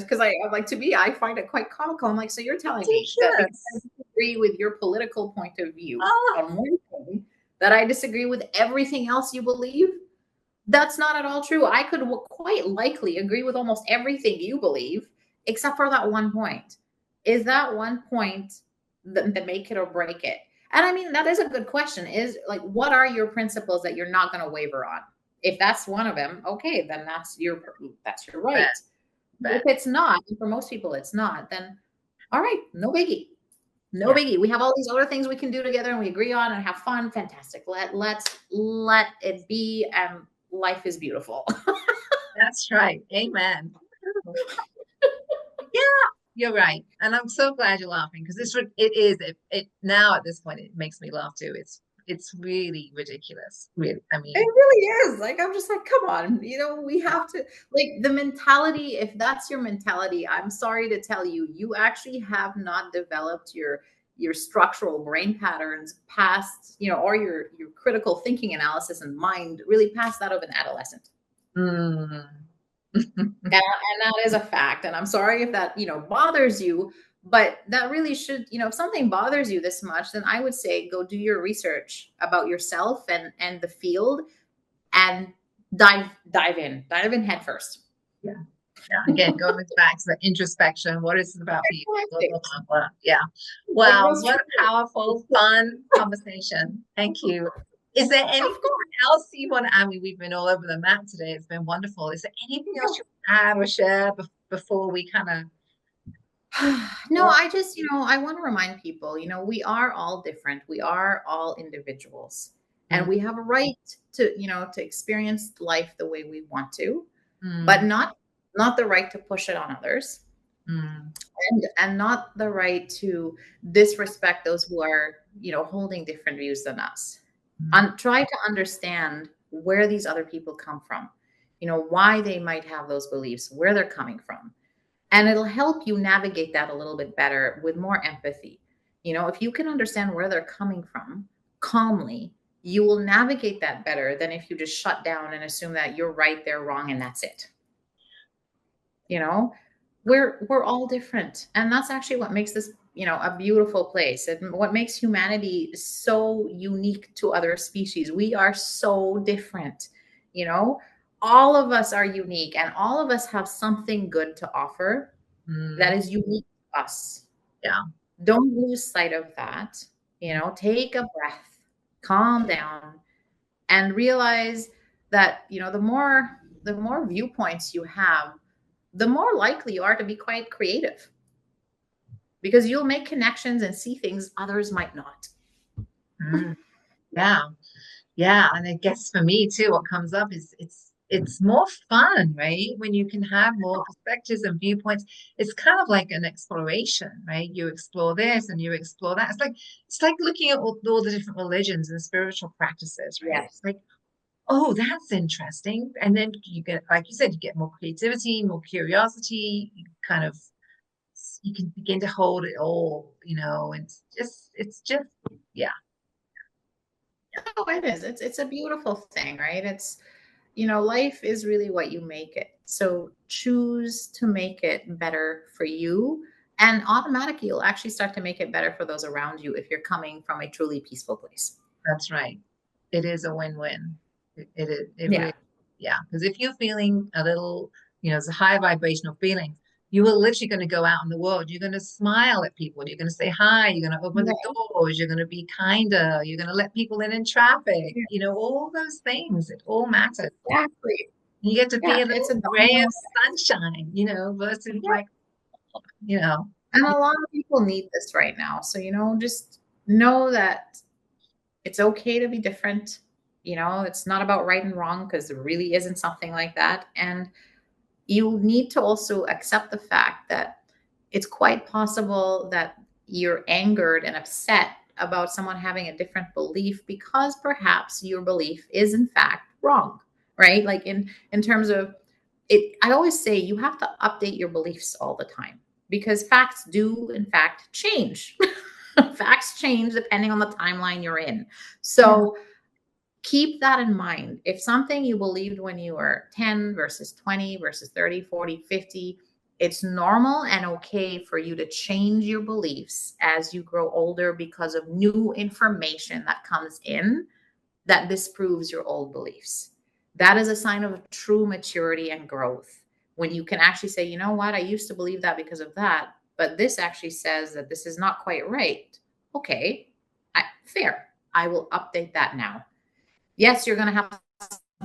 like to me, I find it quite comical. I'm like, so you're telling me that because I Ridiculous. disagree with your political point of view Oh, on one thing, that I disagree with everything else you believe? That's not at all true. I could quite likely agree with almost everything you believe, except for that one point. Is that one point that make it or break it? And I mean, that is a good question. Is like, what are your principles that you're not going to waver on? If that's one of them, okay, then that's your bet, right. If bet. it's not, and for most people it's not, then all right, no biggie. No Yeah. biggie. We have all these other things we can do together and we agree on and have fun. Fantastic. Let it be, and life is beautiful. That's right. Amen. Yeah, you're right. And I'm so glad you're laughing because it now at this point it makes me laugh too. It's really ridiculous. Really. I It mean, really is. Like, I'm just like, come on, we have to, like, the mentality, if that's your mentality, I'm sorry to tell you, you actually have not developed your structural brain patterns past, or your critical thinking analysis and mind really past that of an adolescent. mm, And that is a fact. And I'm sorry if that, bothers you, but that really should, if something bothers you this much, then I would say go do your research about yourself and the field and dive in head first. Yeah. Yeah. Again, going back to the introspection, what is it about for you? Blah, Exactly. blah, blah, blah. Yeah. Like Wow. those What a triggers. powerful, fun conversation. Thank you. Is there Of anything course. else you want to add? I mean, we've been all over the map today. It's been wonderful. Is there anything else you want to add or share before we kind of No, walk? I just, I want to remind people, we are all different. We are all individuals and Mm, we have a right to experience life the way we want to, but mm, not the right to push it on others mm, and not the right to disrespect those who are, holding different views than us. mm, And try to understand where these other people come from, why they might have those beliefs, where they're coming from, and it'll help you navigate that a little bit better with more empathy. If you can understand where they're coming from calmly, you will navigate that better than if you just shut down and assume that you're right, they're wrong, and that's it. You know, we're all different, and that's actually what makes this, a beautiful place, and what makes humanity so unique to other species. We are so different. You know, all of us are unique, and all of us have something good to offer that mm. is unique to us. Yeah. Don't lose sight of that. Take a breath, calm down, and realize that, the more viewpoints you have, the more likely you are to be quite creative because you'll make connections and see things others might not. Mm. Yeah. Yeah, and I guess for me too, what comes up is it's more fun, right? When you can have more perspectives and viewpoints. It's kind of like an exploration, right? You explore this and you explore that. It's like looking at all the different religions and spiritual practices, right? It's Yes. like, oh, that's interesting. And then you get, like you said, you get more creativity, more curiosity, you kind of you can begin to hold it all, and it's just yeah. Oh, it is. It's a beautiful thing, right? Life is really what you make it. So choose to make it better for you. And automatically, you'll actually start to make it better for those around you if you're coming from a truly peaceful place. That's right. It is a win-win. It is, it Yeah. really, yeah. Because if you're feeling a little, it's a high vibrational feeling, you are literally going to go out in the world. You're going to smile at people. You're going to say hi. You're going to open the Yeah, doors. You're going to be kinder. You're going to let people in traffic. All those things. It all matters. exactly. You get to be Yeah, a it's a little ray domino of effect. sunshine, versus Yeah. like, you know, And a lot of people need this right now. So, just know that it's okay to be different. It's not about right and wrong because there really isn't something like that. And you need to also accept the fact that it's quite possible that you're angered and upset about someone having a different belief because perhaps your belief is in fact wrong, right? Like in terms of it, I always say you have to update your beliefs all the time because facts do in fact change. Facts change depending on the timeline you're in. yeah, So keep that in mind. If something you believed when you were 10 versus 20 versus 30, 40, 50, it's normal and okay for you to change your beliefs as you grow older because of new information that comes in that disproves your old beliefs. That is a sign of true maturity and growth. When you can actually say, you know what, I used to believe that because of that, but this actually says that this is not quite right. Okay, fair. I will update that now. Yes, you're going to have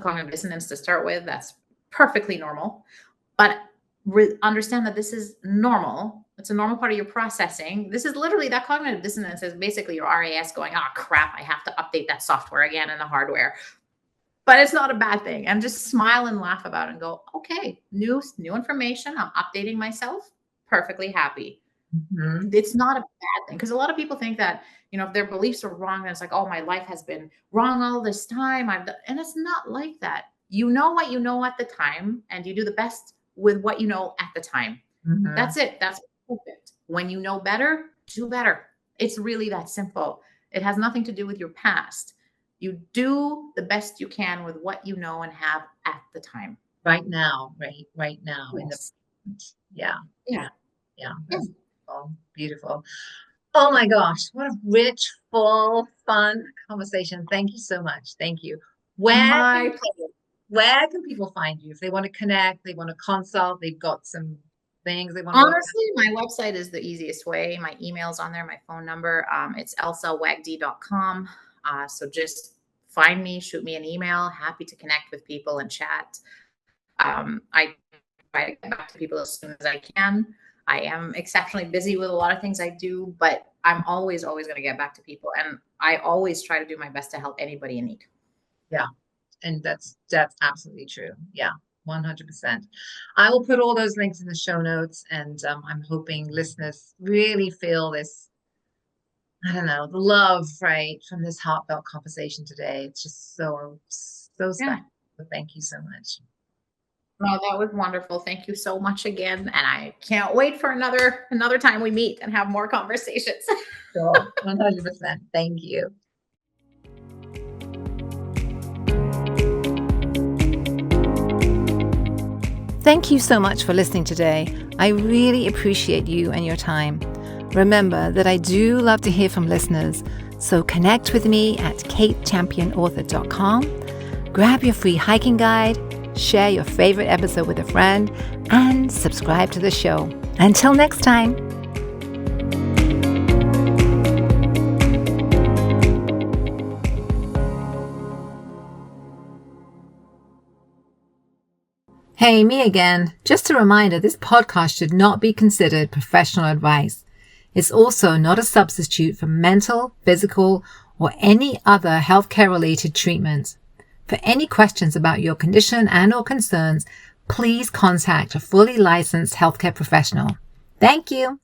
cognitive dissonance to start with. That's perfectly normal. But understand that this is normal. It's a normal part of your processing. This is literally that cognitive dissonance is basically your RAS going, oh crap, I have to update that software again and the hardware. But it's not a bad thing. And just smile and laugh about it and go, okay, new information. I'm updating myself. Perfectly happy. mhm, It's not a bad thing because a lot of people think that if their beliefs are wrong, then it's like, oh, my life has been wrong all this time. And it's not like that. You know what you know at the time, and you do the best with what you know at the time. mhm. That's it. That's perfect. When you know better, do better. It's really that simple. It has nothing to do with your past. You do the best you can with what you know and have at the time. right now, right now in the Yes. yeah, Yeah. yeah. Yeah. That's beautiful. Beautiful. Oh my gosh, what a rich, full, fun conversation. Thank you so much. Thank you. Where My can where can people find you if they want to connect, they want to consult, they've got some things they want to work Honestly, my website is the easiest way. My email's on there, my phone number. It's elsawagdy.com. So just find me, shoot me an email. Happy to connect with people and chat. I try to get back to people as soon as I can. I am exceptionally busy with a lot of things I do, but I'm always going to get back to people. And I always try to do my best to help anybody in need. Yeah. And that's absolutely true. Yeah, 100%. I will put all those links in the show notes, and I'm hoping listeners really feel this, I don't know, the love, right, from this heartfelt conversation today. It's just so Yeah. special. So thank you so much. No, that was wonderful. Thank you so much again. And I can't wait for another time we meet and have more conversations. Sure, 100%. Thank you. Thank you so much for listening today. I really appreciate you and your time. Remember that I do love to hear from listeners, so connect with me at katechampionauthor.com. Grab your free hiking guide, share your favorite episode with a friend, and subscribe to the show. Until next time. Hey, me again. Just a reminder, this podcast should not be considered professional advice. It's also not a substitute for mental, physical, or any other healthcare-related treatment. For any questions about your condition and or concerns, please contact a fully licensed healthcare professional. Thank you.